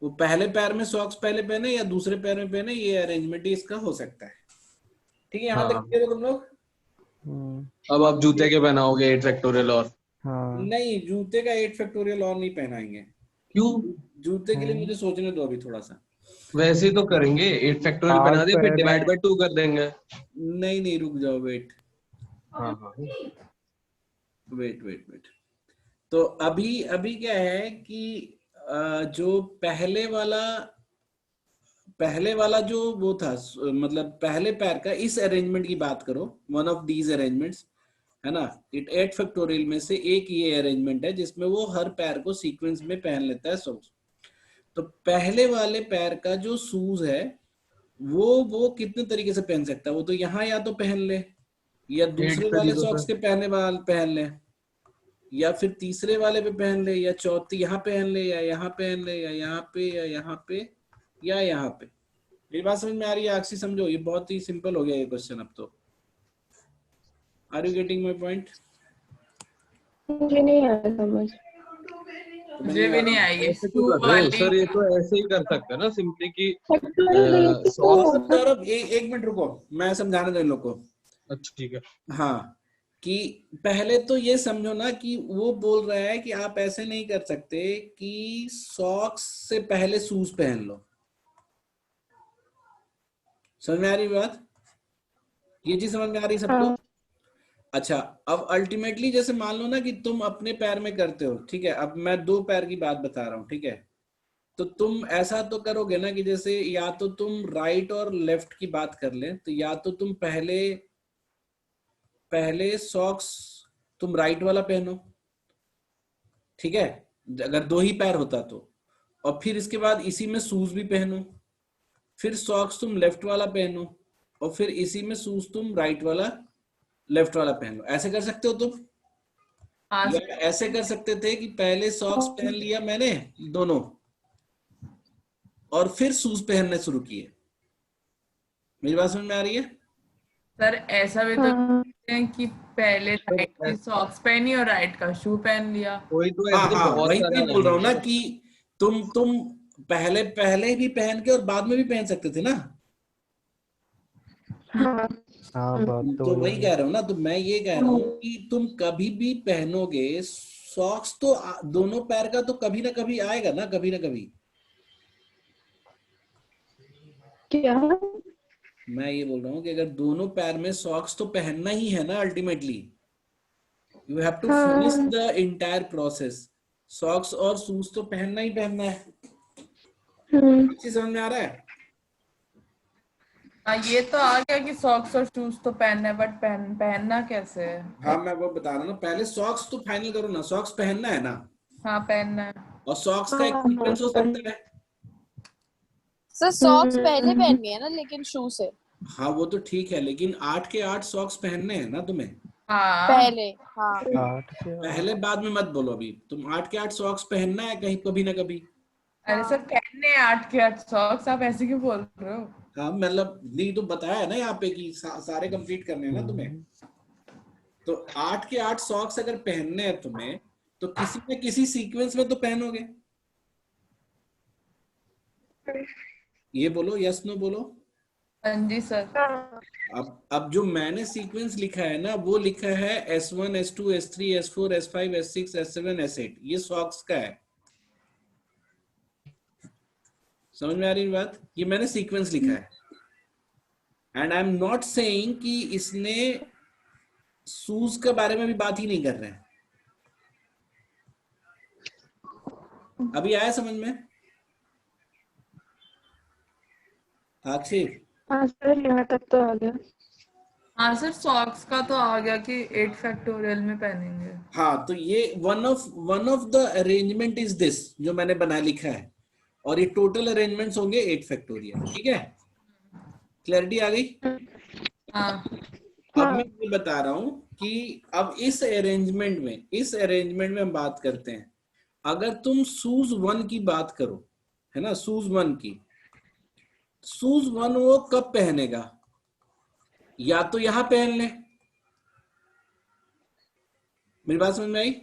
वो पहले पैर में सॉक्स पहले पहने या दूसरे पैर में पहने, ये अरेंजमेंट ही इसका हो सकता है, ठीक है? यहाँ तक हाँ। क्लियर हो तुम लोग? अब आप जूते के पहनाओगे 8 फैक्टोरियल और? नहीं, जूते का 8 फैक्टोरियल और नहीं पहनाएंगे। क्यों? जूते के लिए मुझे सोचने दो अभी थोड़ा सा। वैसे ही तो करेंगे, 8 फैक्टोरियल बना दिया फिर डिवाइड बाय 2 कर देंगे। नहीं नहीं, रुक जाओ, वेट हाँ हाँ वेट वेट वेट। तो अभी अभी क्या है कि जो पहले वाला जो वो था, मतलब पहले पैर का इस अरेंजमेंट की बात करो, वन ऑफ दीज अरेंजमेंट्स है ना, इट 8 फैक्टोरियल में से एक ये अरेंजमेंट है जिसमें वो हर पैर को सीक्वेंस में पहन लेता है सॉक्स। तो पहले वाले पैर का जो शूज है वो कितने तरीके से पहन सकता है? वो तो यहाँ या तो पहन ले, या 8 दूसरे वाले तरीकों सॉक्स से। के पहन ले, या फिर तीसरे वाले पे पहन ले, या चौथी यहाँ पहन ले, या यहाँ पहन ले, या यहाँ पे, या यहाँ पे, या यहाँ पे। मेरी बात समझ में आ रही है? अक्षी समझो, ये बहुत ही सिंपल हो गया ये क्वेश्चन अब तो। Are you getting my point? मुझे नहीं आया समझ। मुझे भी नहीं आई ये ऐसे शू क्यों कर रहे हो वाली। सर? ये तो ऐसे ही कर सकते हैं ना सिंपली कि सौरभ एक मिनट रुको, मैं समझाने दो इन लोग को। अच्छा ठीक है। हाँ, कि पहले तो ये समझो ना कि वो बोल रहा है कि आप ऐसे नहीं कर सकते कि सॉक्स से पहले शूज पहन लो। समझ में आ रही बात? ये चीज समझ में आ रही सबको? हाँ। अच्छा, अब अल्टीमेटली जैसे मान लो ना कि तुम अपने पैर में करते हो, ठीक है? अब मैं 2 पैर की बात बता रहा हूँ, ठीक है? तो तुम ऐसा तो करोगे ना कि जैसे या तो तुम राइट और लेफ्ट की बात कर ले, तो या तो तुम पहले सॉक्स तुम राइट वाला पहनो, ठीक है? अगर 2 ही पैर होता तो, और फिर इसके बाद इसी में शूज भी पहनो, फिर सॉक्स तुम लेफ्ट वाला पहनो, और फिर इसी में शूज तुम राइट वाला लेफ्ट वाला पहन लो। ऐसे कर सकते हो तुम? हाँ या ऐसे कर सकते थे कि पहले सॉक्स पहन लिया मैंने दोनों, और फिर शूज पहनने शुरू किए। मेरी बात समझ में आ रही है? सर, ऐसा भी तो हाँ। करते हैं कि पहले राइट की सॉक्स पहनी और राइट का शू पहन लिया। कोई तो हाँ ऐसे हाँ, बहुत वही सारे तो बोल रहा हूँ ना रहेंगे। कि तुम पहले पहले भी पहन के और बाद में भी पहन सकते थे ना। हाँ बात तो तो वही वही है। कह रहा हूँ ना, तो मैं ये कह रहा हूँ कि तुम कभी भी पहनोगे सॉक्स तो दोनों पैर का तो कभी ना कभी आएगा ना, कभी ना कभी। क्या? मैं ये बोल रहा हूँ कि अगर दोनों पैर में सॉक्स तो पहनना ही है ना ultimately, you have to finish हाँ द एंटायर प्रोसेस। सॉक्स और शूज तो पहनना ही पहनना है। अच्छी समझ में आ रहा है? हाँ, ये तो आ गया कि सॉक्स और शूज तो पहनना है, बट पहनना कैसे है? हाँ मैं वो बता रहा हूँ ना, पहले सॉक्स तो फाइनल करो ना, सॉक्स पहनना है ना। हाँ, पहनना है। और सॉक्स का एक हाँ सीक्वेंस हो सकता है। सर सॉक्स पहले पहन गए ना, लेकिन शू से हाँ वो तो ठीक है, लेकिन 8 के 8 सॉक्स पहनने हैं ना तुम्हें। हाँ, पहले। हाँ 8 के 8। पहले बाद में मत बोलो, अभी तुम 8 के 8 सॉक्स पहनना है कहीं, कभी ना कभी। अरे सर पहनने हैं 8 के 8 सॉक्स, आप ऐसे क्यों बोल रहे हो? हाँ मतलब नहीं तो बताया है ना यहाँ पे कि सारे कंप्लीट करने हैं ना तुम्हें। तो 8 के 8 सॉक्स अगर पहनने हैं तुम्हें, तो किसी न किसी सीक्वेंस में तो पहनोगे। ये बोलो, यस नो बोलो। हाँ जी सर। अब जो मैंने सीक्वेंस लिखा है ना, वो लिखा है S1 S2 S3 S4 S5 S6 S7 S8, ये सॉक्स का है। समझ में आ रही बात? ये मैंने सीक्वेंस लिखा है। And I am not saying कि इसने शूज के बारे में भी बात ही नहीं कर रहे हैं। अभी आया समझ में साक्षी? हाँ सर यहाँ तक तो आ गया। हाँ सर, सॉक्स का तो आ गया कि 8 फैक्टोरियल में पहनेंगे। हाँ तो ये one of the arrangement is this जो मैंने बना लिखा है, और ये टोटल अरेंजमेंट्स होंगे 8 फैक्टोरियल। ठीक है, क्लैरिटी आ गई? हाँ अब मैं ये बता रहा हूं कि अब इस अरेंजमेंट में हम बात करते हैं। अगर तुम शूज 1 की बात करो, है ना, शूज 1 की, शूज 1 वो कब पहनेगा? या तो यहां पहन ले, मेरी बात समझ में आई?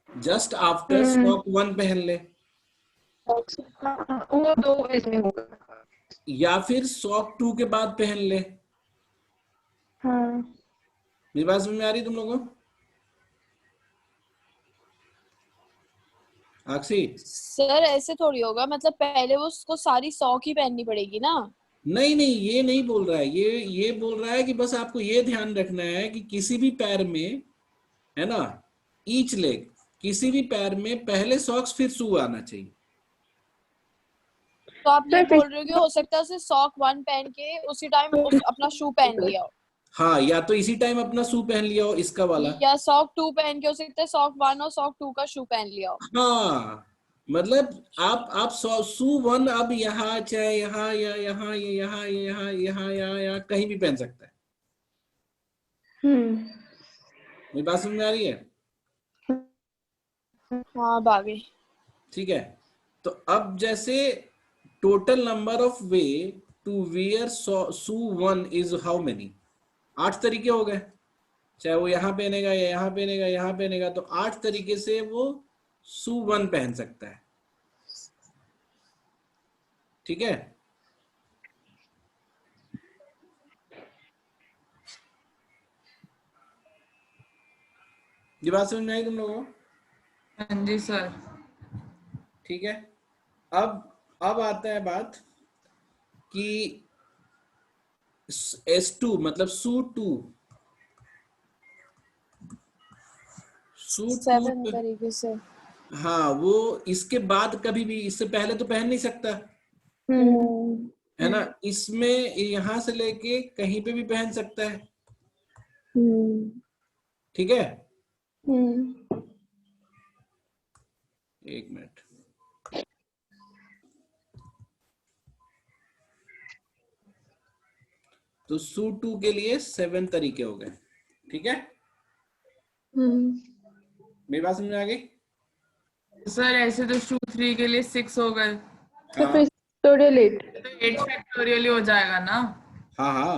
जस्ट आफ्टर सॉक 1 पहन ले, हाँ, वो 2 इसमें होगा। या फिर सॉक 2 के बाद पहन ले। हाँ मेरी बात समझ में आ रही तुम लोगों को? आक्षी? सर ऐसे थोड़ी होगा, मतलब पहले वो उसको सारी सॉक ही पहननी पड़ेगी ना। नहीं नहीं, ये नहीं बोल रहा है, ये बोल रहा है कि बस आपको ये ध्यान रखना है कि किसी भी पैर में, है ना, ईच लेग, किसी भी पैर में पहले सॉक्स फिर शू आना चाहिए। तो आप ये बोल रहे हो कि हो सकता है उसे सॉक 1 पहन के उसी टाइम अपना शू पहन लिया हो, हाँ, या तो इसी टाइम अपना शू पहन लिया हो, इसका वाला। या सॉक 2 पहन के हो सकता है सॉक 1 और सॉक 2 का शू पहन लिया हो। हाँ मतलब आप शू 1 अब यहाँ चाहे यहाँ या यहाँ या यहाँ या यहाँ यहाँ या कहीं भी पहन सकता है। मेरी बात समझ में आ रही है? हाँ भाभी। ठीक है, तो अब जैसे total number of way to wear shoe 1 is how many? 8 तरीके हो गए, चाहे वो यहाँ पहनेगा या यहाँ पहनेगा, यहाँ पहनेगा, तो 8 तरीके से वो शू 1 पहन सकता है। ठीक है, ये बात समझ में आई तुम लोगों को? हाँ जी सर। ठीक है, अब आता है बात कि S2 मतलब शू 2 7 तरीके से। हाँ वो इसके बाद कभी भी, इससे पहले तो पहन नहीं सकता, है ना। इसमें यहां से लेके कहीं पे भी पहन सकता है। ठीक है, एक मिनट। तो शू 2 के लिए 7 तरीके हो गए। ठीक है, मेरी बात समझ में आ गई? सर ऐसे तो शू 3 के लिए 6 हो गए, तो फिर फैक्टोरियल 8। तो 8 फैक्टोरियल ही हो जाएगा ना। हाँ हाँ,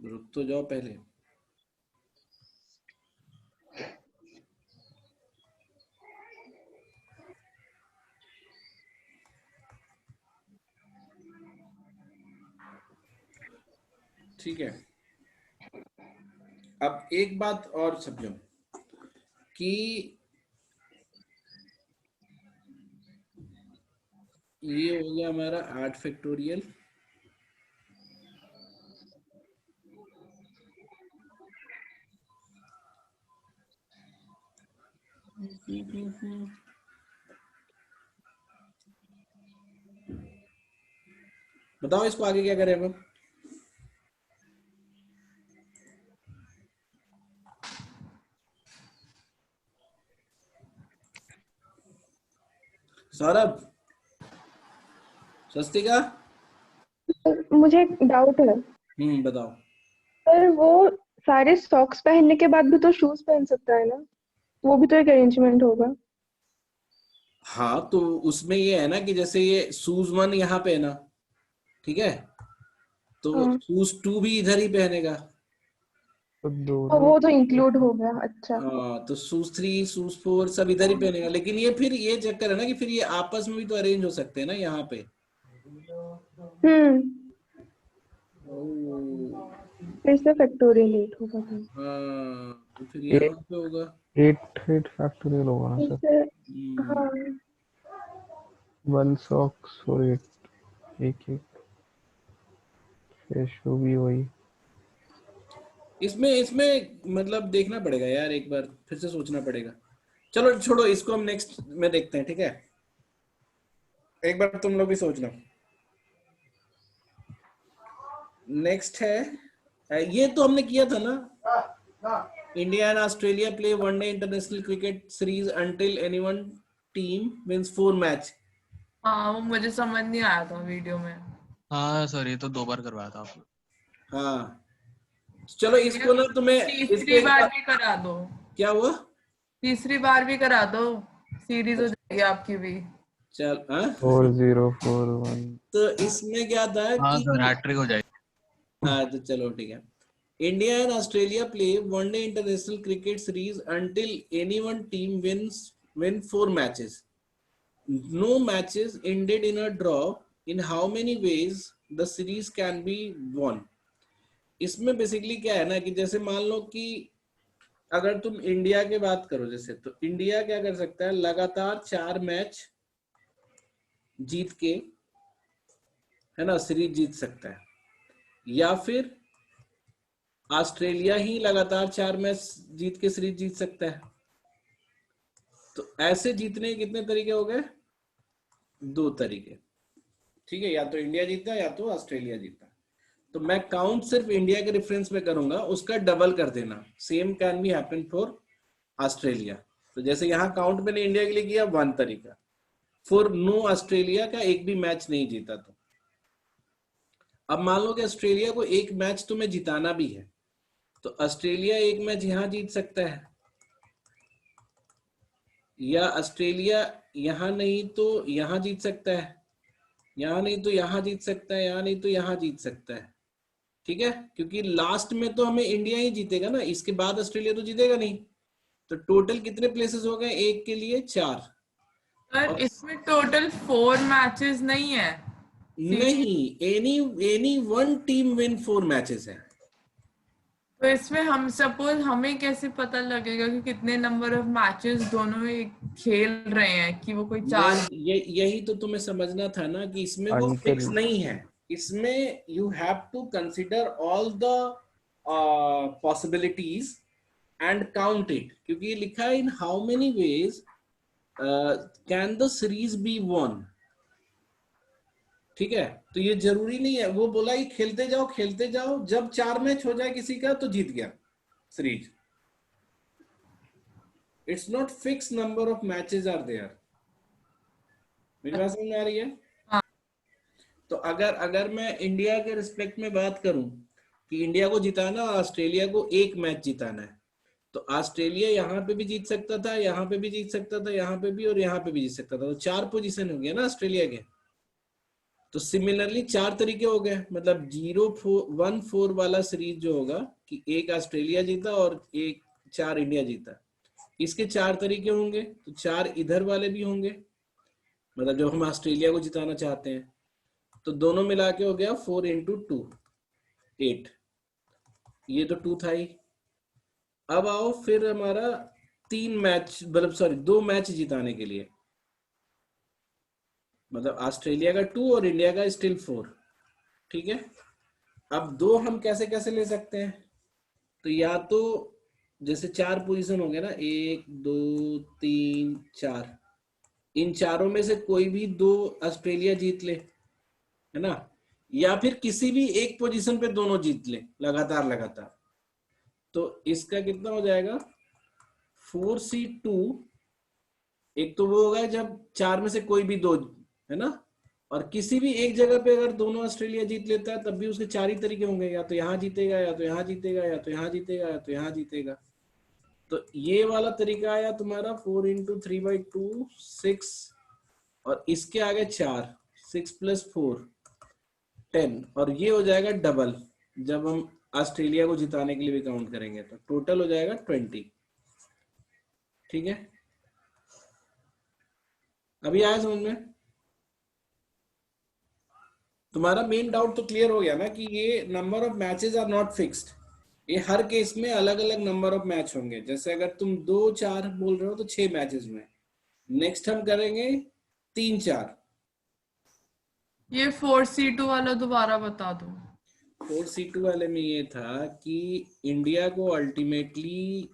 रुक तो जाओ पहले। ठीक है, अब एक बात और समझो कि ये हो गया हमारा 8 फैक्टोरियल, बताओ इसको आगे क्या करें अब। सौरभ, स्वस्तिका, मुझे एक डाउट है बताओ। पर वो सारे सॉक्स पहनने के बाद भी तो शूज पहन सकता है ना, वो भी तो एक अरेंजमेंट होगा। हाँ, तो उसमें ये है ना कि जैसे ये शूज 1 यहाँ पे है ना, ठीक है, तो हाँ, शूज 2 भी इधर ही पहनेगा। तो और दोनों वो तो इंक्लूड हो गया। अच्छा। हाँ, तो शूज 3 शूज 4 सब इधर ही पहनेगा, लेकिन ये फिर ये चक्कर है ना कि फिर ये आपस में भी तो अरेंज हो सकते हैं ना यहाँ पे। ओ, फिर से फैक्टोरियल 8 होगा तो हाँ, तो फिर यहाँ पे होगा 8 फैक्टोरियल होगा ना फिर सर। से। हाँ, 1 सॉक्स और 8 एक फिर शू भी वही। इसमें इसमें मतलब देखना पड़ेगा यार, एक बार फिर से सोचना पड़ेगा। चलो छोड़ो इसको, हम नेक्स्ट में देखते हैं, ठीक है। एक बार तुम लोग भी सोचना। नेक्स्ट है, ये तो हमने किया था ना, India and Australia play one day international cricket series until anyone team wins 4 match. हाँ, वो मुझे समझ नहीं आया था वीडियो में। हाँ सर, ये तो 2 बार करवाया था आपने। हाँ, चलो इसको ना तुम्हें इसको तीसरी एक बार बार, भी करा दो, क्या हुआ, तीसरी बार भी करा दो, सीरीज हो जाएगी आपकी भी। चल 4041। तो इसमें क्या था हाँ कि सर, हैट्रिक हो जाएगी। हाँ, तो चलो ठीक है। India and Australia play one day international cricket series until anyone team win 4 matches. No matches ended in a draw. In how many ways the series can be won? इसमें बेसिकली क्या है ना कि जैसे मान लो कि अगर तुम इंडिया के बात करो जैसे, तो इंडिया क्या कर सकता है, लगातार 4 मैच जीत के, है ना, सीरीज जीत सकता है, या फिर ऑस्ट्रेलिया ही लगातार 4 मैच जीत के सीरीज जीत सकता है। तो ऐसे जीतने के कितने तरीके हो गए, 2 तरीके, ठीक है, या तो इंडिया जीता या तो ऑस्ट्रेलिया जीता। तो मैं काउंट सिर्फ इंडिया के रेफरेंस में करूंगा, उसका डबल कर देना, same can be happen for Australia. तो जैसे यहाँ काउंट मैंने इंडिया के लिए किया 1 तरीका, फॉर नो ऑस्ट्रेलिया का एक भी मैच नहीं जीता। तो अब मान लो कि ऑस्ट्रेलिया को एक मैच तुम्हें जिताना भी है, तो ऑस्ट्रेलिया एक मैच यहाँ जीत सकता है, या ऑस्ट्रेलिया यहाँ नहीं तो यहाँ जीत सकता है, यहाँ नहीं तो यहाँ जीत सकता है, यहाँ नहीं तो यहाँ जीत सकता है, ठीक है, क्योंकि लास्ट में तो हमें इंडिया ही जीतेगा ना, इसके बाद ऑस्ट्रेलिया तो जीतेगा नहीं। तो टोटल कितने प्लेसेस हो गए, एक के लिए 4। पर इसमें टोटल 4 मैचेस नहीं है। नहीं, any one team win 4 matches है। तो इसमें हम सपोज हमें कैसे पता लगेगा कि कितने नंबर ऑफ मैचेस दोनों एक खेल रहे हैं, कि वो कोई 4। यही तो तुम्हें समझना था ना कि इसमें वो फिक्स नहीं है, इसमें you have to consider all the possibilities and count it, क्योंकि ये लिखा है in how many ways can the series be won, ठीक है। तो ये जरूरी नहीं है, वो बोला कि खेलते जाओ, जब 4 मैच हो जाए किसी का तो जीत गया series. It's not fix number of matches are there. मेरी बात समझ में आ रही है? हाँ। तो अगर मैं इंडिया के रिस्पेक्ट में बात करूं कि इंडिया को जिताना और ऑस्ट्रेलिया को एक मैच जिताना है, तो ऑस्ट्रेलिया यहाँ पे भी जीत सकता था, यहाँ पे भी जीत सकता था, यहाँ पे भी और यहाँ पे भी जीत सकता था, तो 4 पोजीशन हो गया ना ऑस्ट्रेलिया के। तो सिमिलरली 4 तरीके हो गए, मतलब 0-1-4 वाला सीरीज जो होगा कि एक ऑस्ट्रेलिया जीता और एक 4 इंडिया जीता, इसके 4 तरीके होंगे। तो 4 इधर वाले भी होंगे, मतलब जब हम ऑस्ट्रेलिया को जिताना चाहते हैं, तो दोनों मिला के हो गया 4 × 2 8। ये तो 2 था ही। अब आओ फिर हमारा 3 मैच, मतलब सॉरी 2 मैच जिताने के लिए, मतलब ऑस्ट्रेलिया का 2 और इंडिया का स्टिल 4। ठीक है, अब 2 हम कैसे कैसे ले सकते हैं? तो या तो जैसे 4 पोजीशन हो गए ना, 1 2 3 4, इन चारों में से कोई भी 2 ऑस्ट्रेलिया जीत ले, है ना, या फिर किसी भी एक पोजीशन पे दोनों जीत ले लगातार लगातार। तो इसका कितना हो जाएगा 4C2। एक तो वो होगा जब 4 में से कोई भी 2, है ना, और किसी भी एक जगह पे अगर दोनों ऑस्ट्रेलिया जीत लेता है तब भी उसके 4 ही तरीके होंगे, या तो यहाँ जीतेगा, या तो यहाँ जीतेगा, या तो यहाँ जीतेगा, या तो यहाँ जीतेगा। तो ये वाला तरीका आया तुम्हारा 4 × 3/2 6, और इसके आगे 4, 6 + 4 10, और ये हो जाएगा डबल जब हम ऑस्ट्रेलिया को जिताने के लिए भी काउंट करेंगे, तो टोटल हो जाएगा 20। ठीक है, अभी आया समझ में? तुम्हारा मेन डाउट तो क्लियर हो गया ना कि ये number of matches are not fixed, ये हर केस में अलग अलग नंबर ऑफ मैच होंगे। जैसे अगर तुम 2-4 बोल रहे हो तो 6 मैचेस में, नेक्स्ट हम करेंगे 3-4। ये 4C2 वाला दोबारा बता दो। 4C2 वाले में ये था कि इंडिया को अल्टीमेटली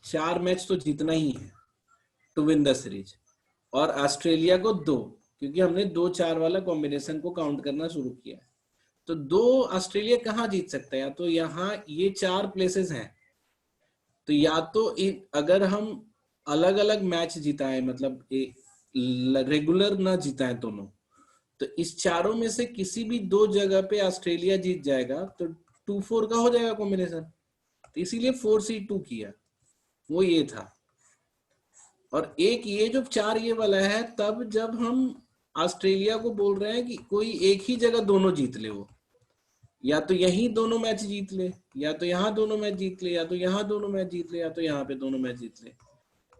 4 मैच तो जीतना ही है टू विन द सीरीज, और ऑस्ट्रेलिया को 2, क्योंकि हमने 2-4 वाला कॉम्बिनेशन को काउंट करना शुरू किया है। तो 2 ऑस्ट्रेलिया कहाँ जीत सकता है? या तो यहाँ ये 4 प्लेसेस हैं, तो या तो अगर हम अलग अलग मैच जिताएं, मतलब रेगुलर ना जिताएं दोनों, तो इस चारों में से किसी भी 2 जगह पे ऑस्ट्रेलिया जीत जाएगा तो 2-4 का हो जाएगा कॉम्बिनेशन। तो इसीलिए 4C2 किया, वो ये था। और एक ये जो 4 ये वाला है तब जब हम ऑस्ट्रेलिया को बोल रहे हैं कि कोई एक ही जगह दोनों जीत ले, वो या तो यहीं दोनों मैच जीत ले, या तो यहाँ दोनों मैच जीत ले, या तो यहाँ दोनों मैच जीत ले, या तो यहाँ पे दोनों मैच जीत ले।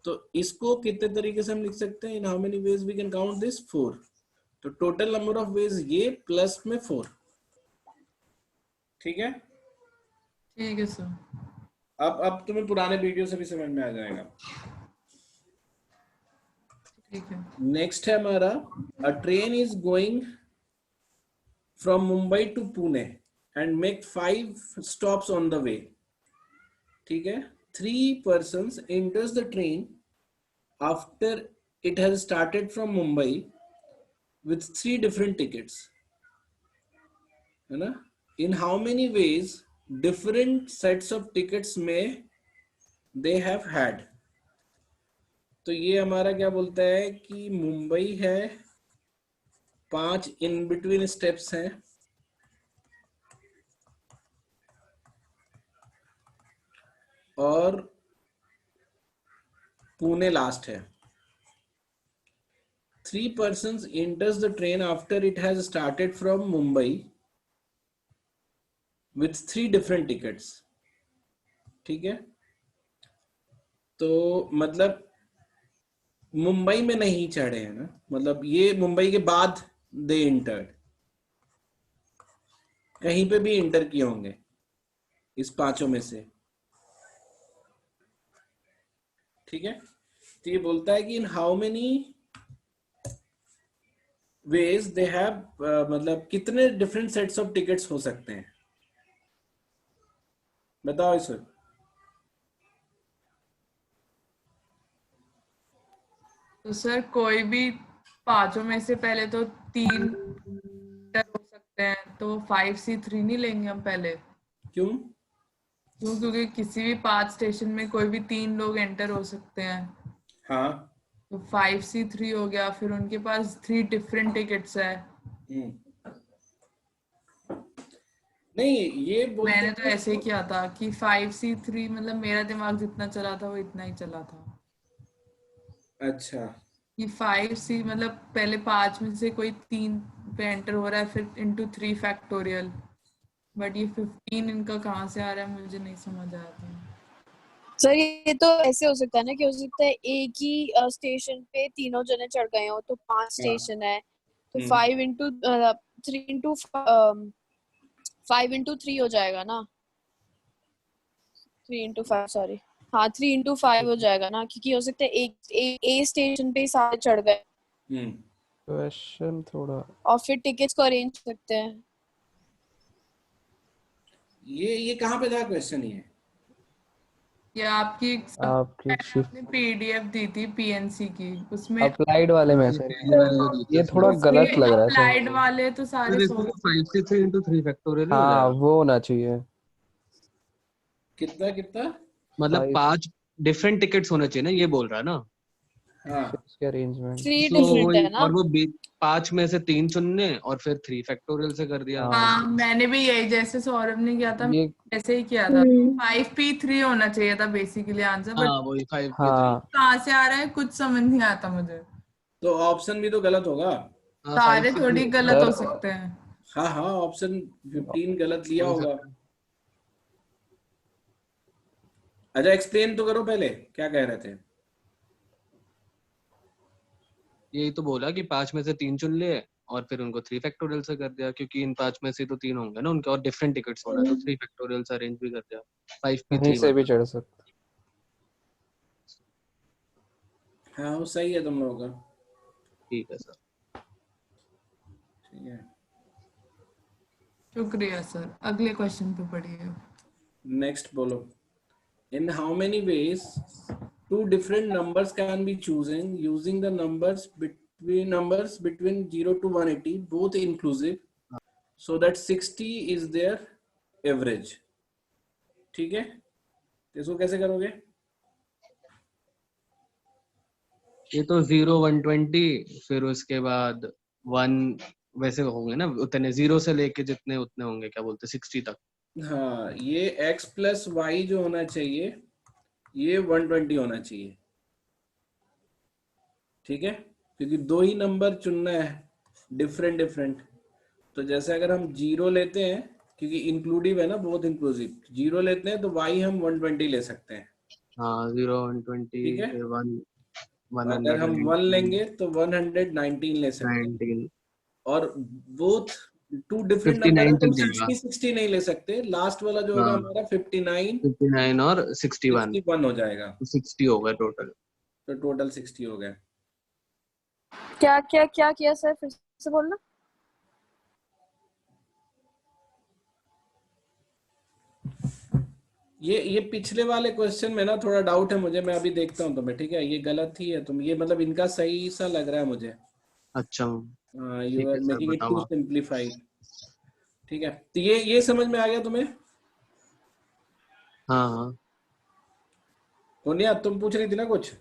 तो इसको कितने तरीके से हम लिख सकते हैं? In how many ways we can count this? 4। तो टोटल नंबर ऑफ वेज ये प्लस में 4। ठीक है, ठीक है सर। अब तुम्हें पुराने वीडियो से भी समझ में आ जाएगा। ठीक है, नेक्स्ट है हमारा, a train is going from Mumbai to Pune and make 5 stops on the way. ठीक है, 3 persons enters the train after it has started from Mumbai with 3 different tickets, है ना? In how many ways different sets of tickets may they have had? तो ये हमारा क्या बोलता है कि मुंबई है, 5 इन बिटवीन स्टेप्स हैं, और पुणे लास्ट है। 3 persons enters the train after it has started from Mumbai with 3 different tickets. ठीक है, तो मतलब मुंबई में नहीं चढ़े हैं ना, मतलब ये मुंबई के बाद दे इंटर्ड, कहीं पे भी इंटर किए होंगे इस 5 में से। ठीक है, तो ये बोलता है कि इन how many veg they have, मतलब कितने डिफरेंट सेट्स ऑफ टिकट्स हो सकते हैं, बताओ इसे। तो सर कोई भी 5 में से पहले तो 3 हो सकते हैं, तो 5C3 नहीं लेंगे हम पहले? क्यों? क्योंकि किसी भी 5 स्टेशन में कोई भी 3 लोग एंटर हो सकते हैं। हाँ, तो 5C3 हो गया, फिर उनके पास 3 डिफरेंट टिकट्स है। नहीं, ये मैंने तो ऐसे ही किया था कि 5C3, मतलब मेरा दिमाग जितना चला था वो इतना ही चला था। अच्छा, कि 5C मतलब पहले 5 में से कोई 3 पे एंटर हो रहा है, फिर into 3 फैक्टोरियल, बट ये 15 इनका कहाँ से आ रहा है मुझे नहीं समझ आ रहा था। सर ये तो ऐसे हो सकता है ना कि हो सकता है एक ही स्टेशन पे तीनों जने चढ़ गए हो, तो 5 स्टेशन है, तो 5 into 3 into 5 into 3 हो जाएगा ना, 3 into 5 सॉरी, हाँ 3 into 5 हो जाएगा ना, क्योंकि हो सकता है एक ए स्टेशन पे ही सारे चढ़ गए क्वेश्चन थोड़ा और फिर टिकट्स को अरेंज करते हैं। ये कहाँ पे था क्वेश्चन? ये आपकी आपकी आपने पीडीएफ दी थी पीएनसी की, उसमें अप्लाइड वाले में सर, ये थोड़ा गलत लग रहा है सर। अप्लाइड वाले तो सारे देखो 5 से 3 into 3 फैक्टोरियल हो हाँ जाएगा। वो होना चाहिए। कितना कितना? मतलब 5 डिफरेंट टिकट्स होने चाहिए ना, ये बोल रहा है ना। हाँ इसके अरेंजमेंट 3 तो डिफरेंट वही, है ना। और वो 5 में से 3 चुनने और फिर 3 फैक्टोरियल से कर दिया। हाँ मैंने भी यही, जैसे सौरभ ने किया था ये ऐसे ही किया था। 5p3 होना चाहिए था बेसिकली आंसर, बट हाँ वही 5 पे 3। हाँ कहाँ से आ रहा है कुछ समझ नहीं आता मुझे। तो ऑप्शन भी तो गलत होगा। हाँ, सारे 5 पे थोड़ी 3 गलत हो सर सकते हैं। हाँ हाँ, ऑप्शन 15 गलत लिया हो होगा। सकता है। अच्छा एक्सप्लेन तो करो पहले, क्या कह रहे थे? यही तो बोला कि 5 में से 3 चुन लिए और फिर उनको 3 फैक्टोरियल से कर दिया, क्योंकि इन 5 में से तो 3 होंगे ना उनके, और डिफरेंट टिकट्स होना है, तो 3 फैक्टोरियल से अरेंज भी कर दिया। 5 पे कहीं 3 से भी मतलब। चढ़ सकते। हाँ वो सही है तुम लोगों का। ठीक है सर। ठीक है, शुक्रिया सर। अगले क्वेश्चन पे पढ़िए। नेक्स्ट बोलो। In how many ways two different numbers can be chosen using the numbers between 0 to 180 both inclusive so that 60 is their average? ठीक है, तो इसको कैसे करोगे? ये तो 0 120 फिर उसके बाद 1 वैसे होंगे ना, उतने 0 से लेके जितने उतने होंगे, क्या बोलते 60 तक। हाँ, ये x प्लस वाई जो होना चाहिए ये 120 होना चाहिए। ठीक है, क्योंकि दो ही नंबर चुनना है डिफरेंट डिफरेंट। तो जैसे अगर हम 0 लेते हैं, क्योंकि इंक्लूडिव है ना, बहुत इंक्लूसिव, 0 लेते हैं तो y हम 120 ले सकते हैं। हाँ 0 120 ठीक है, फिर 1 अगर हम 1 लेंगे तो 119 ले सकते हैं। 119 और बोथ टू डिफरेंट नंबर है 59 तो तक जाएगा। 60 नहीं ले सकते। लास्ट वाला जो होगा हाँ हमारा 59 59 और 61 61 हो जाएगा, तो 60 होगा टोटल। तो टोटल 60 हो गया। क्या क्या क्या किया सर, फिर से बोलना। ये पिछले वाले क्वेश्चन में ना थोड़ा डाउट है मुझे, मैं अभी देखता हूँ तुम्हें। ठीक है, ये गलत ही है तुम, ये मतलब इनका सही सा लग रहा है मुझे। अच्छा यू ठीक आर है सर, मेकिंग इट टू बताओ आप। सिंप्लीफाइड। ठीक है, तो ये समझ में आ गया तुम्हें? हाँ हाँ सोनिया तुम पूछ रही थी ना कुछ?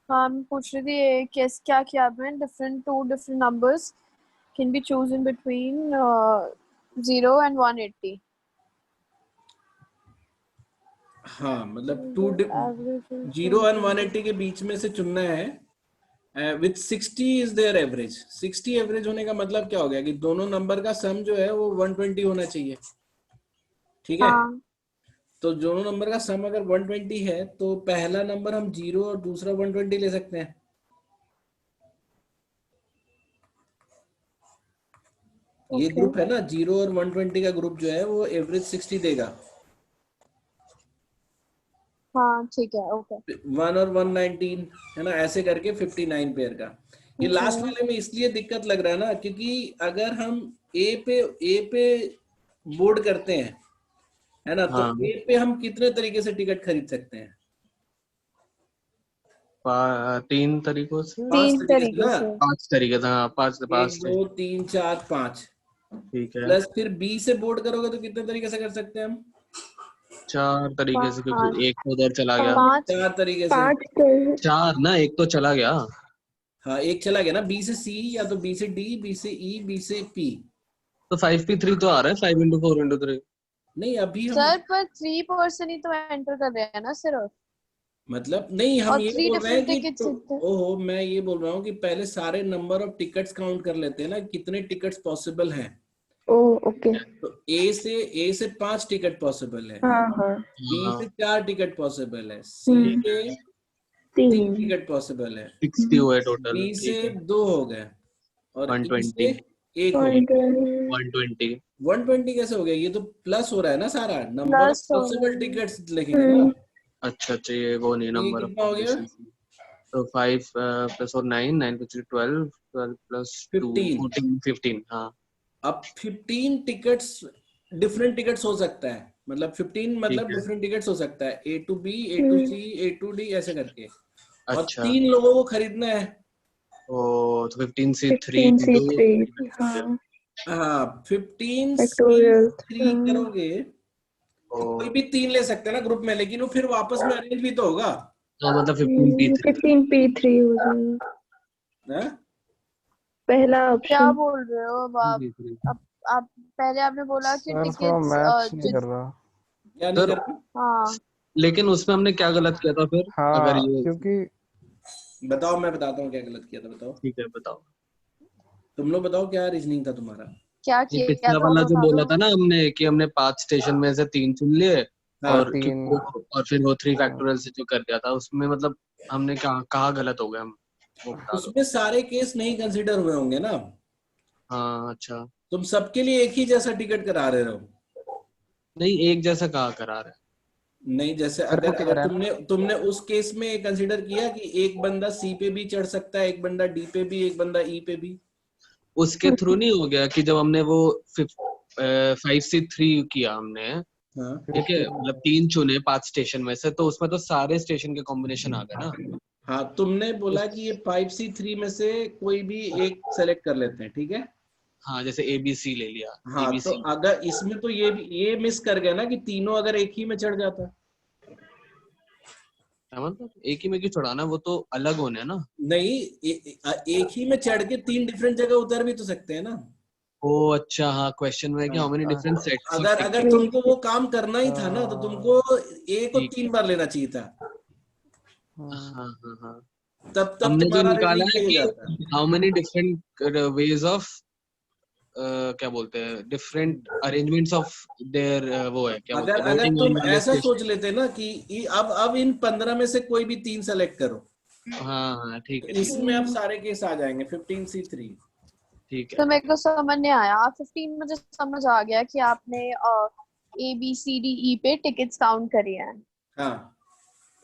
हाँ मैं पूछ रही थी क्या किया आपने, two different numbers can be chosen between 0 and 180। हाँ मतलब 0 और 180 के बीच में से चुनना है with 60 is there average. 60 average होने का मतलब क्या हो गया कि दोनों नंबर का सम जो है वो 120 होना चाहिए। ठीक है, हाँ तो दोनों नंबर का सम अगर 120 है तो पहला नंबर हम 0 और दूसरा 120 ले सकते हैं। ये ग्रुप है ना 0 और 120 का ग्रुप जो है वो एवरेज 60 देगा। हाँ ठीक है, ओके 1 और 119 है ना, ऐसे करके 59 पेयर का। ये लास्ट वाले में इसलिए दिक्कत लग रहा है ना, क्योंकि अगर हम ए पे बोर्ड करते हैं है ना, तो हाँ ए पे हम कितने तरीके से टिकट खरीद सकते हैं? 3 तरीकों से, 3 तरीके ना, से। 5 तरीके से। हाँ 5 से 5 1 से। 2 3 4 5 ठीक है, प्लस फिर बी से बोर्ड करोगे तो कितने तरीके से कर सकते हैं हम? 4 तरीके से, 5 क्योंकि एक तो उधर चला गया। 5 4 तरीके से। 5 तो 4 ना, एक तो चला गया। हाँ एक चला गया ना, बी से सी या तो बी से डी, बी से ई, बी से पी। तो 5p3 तो आ रहा है, 5 into 4 into 3। नहीं अभी हम सर पर 3% ही तो एंटर कर रहे हैं ना सिर्फ। मतलब नहीं, हम और ये 3 बोल रहे हैं different कि tickets होते हैं। ओहो, मैं ये बोल रहा हूँ कि पहले सारे नंबर ऑफ टिकट्स काउंट कर लेते हैं ना, कितने टिकट्स पॉसिबल हैं। Oh okay. तो ए से 5 टिकट पॉसिबल है, हाँ हाँ। बी से 4 टिकट पॉसिबल है, सी हम्म, से 3 3। टिकट पॉसिबल है, 60 हुए टोटल, डी से ठीक है। 2 हो गए, और ई से 120 1 हो गया। 120 120 कैसे हो गया? ये तो प्लस हो रहा है ना, सारा नंबर ऑफ प्लस हो पॉसिबल रहा है। टिकट्स लिखेंगे ना। अच्छा अच्छा, ये वो नहीं, तो ये नंबर ऑफ कितना हो गया? कॉम्बिनेशन। तो 5 प्लस और 9 9 प्लस 12 12 प्लस 2 15। 14 15। हाँ अब 15 टिकट्स, डिफरेंट टिकट्स हो सकता है, मतलब 15 मतलब ठीक है। डिफरेंट टिकट्स हो सकता है, A to B, A to C, A to D, ऐसे करके। और अच्छा 3 लोगों को खरीदना है। ओ, तो 15 से 3 15C3 हाँ। हाँ, 15 फैक्टोरियल C3 करोगे तो कोई भी 3 ले सकते हैं ना ग्रुप में, लेकिन वो फिर वापस में अरेंज भी तो होगा। हाँ, मतलब 15p3। 15P3 हो जाएगा हाँ? पहला क्या ऑप्शन। बोल रहे हो अब आप? आप पहले आपने बोला कि सर थोड़ा टिकट्स मैथ्स नहीं कर रहा। क्या नहीं सर, कर रहे? हाँ लेकिन उसमें हमने क्या गलत किया था फिर? अगर हाँ ये क्योंकि बताओ, मैं बताता हूँ क्या गलत किया था, बताओ। ठीक है, बताओ। तुम लोग बताओ क्या रीजनिंग था तुम्हारा। क्या ये किया पिछला था वाला जो बता बोला दो। था ना हमने कि हमने 5 स्टेशन में से 3 चुन लिए, हाँ, और तीन। और फिर वो 3 फैक्टोरियल से जो कर दिया था, उसमें मतलब हमने कहाँ गलत हो गया हम, वो बता दो। उसमें सारे केस नहीं कंसिडर हुए होंगे ना। हाँ अच्छा, तुम सबके लिए एक ही जैसा टिकट करा रहे हो। नहीं एक जैसा कहाँ करा रहा है। नहीं, जैसे सर वो अगर कह अगर रहा है ना, तुमने उस केस में कंसीडर किया कि एक बंदा सी पे भी चढ़ सकता है, एक बंदा डी पे भी, एक बंदा ई पे भी। उसके थ्रू नहीं हो गया कि जब हमने वो 5C3 किया हमने, हाँ, ठीक है, मतलब 3 चुने 5 स्टेशन में से, तो उसमें तो सारे स्टेशन के कॉम्बिनेशन आ गए ना। हाँ, तुमने बोला कि ये 5C3 में से कोई भी एक सेलेक्ट कर लेते हैं, ठीक है। हाँ, जैसे ABC ले लिया, हाँ, तो ABC। अगर इसमें तो ये मिस कर गया ना कि तीनों अगर एक ही में चढ़ जाता। मतलब एक ही में क्यों चढ़ाना, वो तो अलग होने हैं ना। नहीं, एक ही में चढ़ के 3 डिफरेंट जगह उतर भी तो सकते हैं ना। ओ अच्छा, हाँ, क्वेश्चन में है कि how many different sets of अगर टिकट। तुमको वो काम करना ही था ना, तो तुमको ए को ठीक 3 है, बार लेना चाहिए था। हाँ हाँ हाँ। तब हमने जो तुम्हारा निकाला रीजनिंग है सही हो कि जाता। How many different ways of, क्या बोलते हैं, डिफरेंट अरेंजमेंट्स ऑफ देयर, वो है क्या बोलते अगर हैं, अगर लोडिंग तुम ऑन वेरियस ऐसा सोच स्टेशन। लेते ना कि अब इन 15 में से कोई भी 3 सेलेक्ट करो, हाँ हाँ, ठीक तो है ठीक है इसमें अब सारे केस आ जाएंगे 15C3। ठीक है। तो मेरे को समझ नहीं आया। 15 मुझे समझ आ गया कि आपने ABCDE पे टिकट्स काउंट करी हैं। हाँ,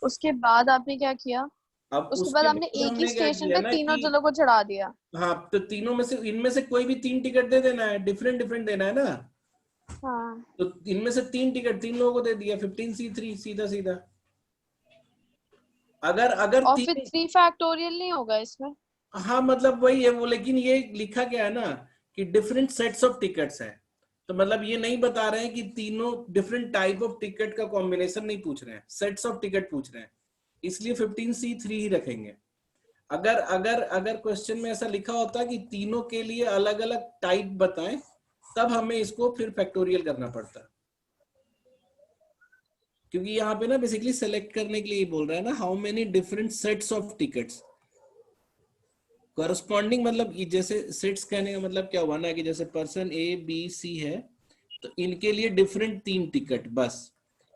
उसके बाद आपने क्या किया? अब उसके बाद उसके आपने बाद एक ही हमने क्या स्टेशन किया पे ना तीनों कि जनों को चढ़ा दिया। हाँ, तो तीनों में से इनमें से कोई भी 3 टिकट दे देना है, डिफरेंट डिफरेंट देना है ना। हाँ, तो इनमें से 3 टिकट 3 लोगों को दे दिया, 15C3 सीधा सीधा। अगर अगर और फिर 3, 3 फैक्टोरियल नहीं होगा इसमें? हाँ मतलब वही है वो, लेकिन ये लिखा क्या है ना कि डिफरेंट सेट्स ऑफ टिकट्स है। तो मतलब ये नहीं बता रहे हैं कि तीनों डिफरेंट टाइप ऑफ टिकट का कॉम्बिनेशन नहीं पूछ रहे हैं, सेट्स ऑफ टिकट पूछ रहे हैं, इसलिए 15C3 ही रखेंगे। अगर अगर अगर क्वेश्चन में ऐसा लिखा होता कि तीनों के लिए अलग अलग टाइप बताएं, तब हमें इसको फिर फैक्टोरियल करना पड़ता, क्योंकि यहाँ पे ना बेसिकली सेलेक्ट करने के लिए बोल रहा है ना, how many different sets of tickets. Corresponding मतलब जैसे सेट्स कहने का मतलब क्या हुआ ना कि जैसे पर्सन A B C है, तो इनके लिए डिफरेंट 3 टिकट, बस।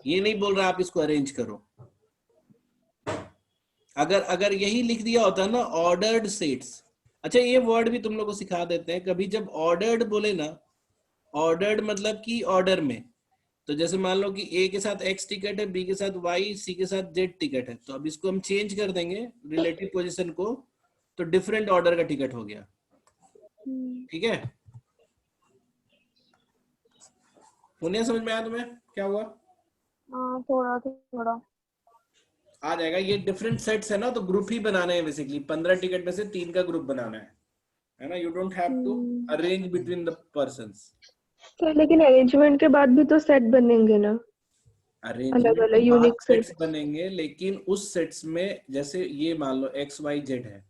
ये नहीं बोल रहा आप इसको अरेंज करो। अगर अगर यही लिख दिया होता ना ऑर्डर्ड सेट्स। अच्छा, ये वर्ड भी तुम लोग को सिखा देते हैं कभी, जब ऑर्डर्ड बोले ना, ऑर्डर्ड मतलब कि ऑर्डर में। तो जैसे मान लो कि A के साथ X टिकट है, B के साथ Y, C के साथ Z टिकट है, तो अब इसको हम चेंज कर देंगे रिलेटिव पोजीशन को, तो डिफरेंट ऑर्डर का टिकट हो गया। ठीक है, पुण्य समझ में आया तुम्हें क्या हुआ? हाँ, थोड़ा थोड़ा। आ जाएगा। ये डिफरेंट सेट्स है ना, तो ग्रुप ही बनाने हैं बेसिकली, 15 टिकट में से 3 का ग्रुप बनाना है ना। You don't have to arrange between the persons. तो लेकिन अरेंजमेंट के बाद भी तो सेट बनेंगे ना, अलग अरेंजमेंट के अलग बाद यूनिक सेट्स सेट। बनेंगे, लेकिन उस सेट्स में जैसे ये मान लो XYZ है,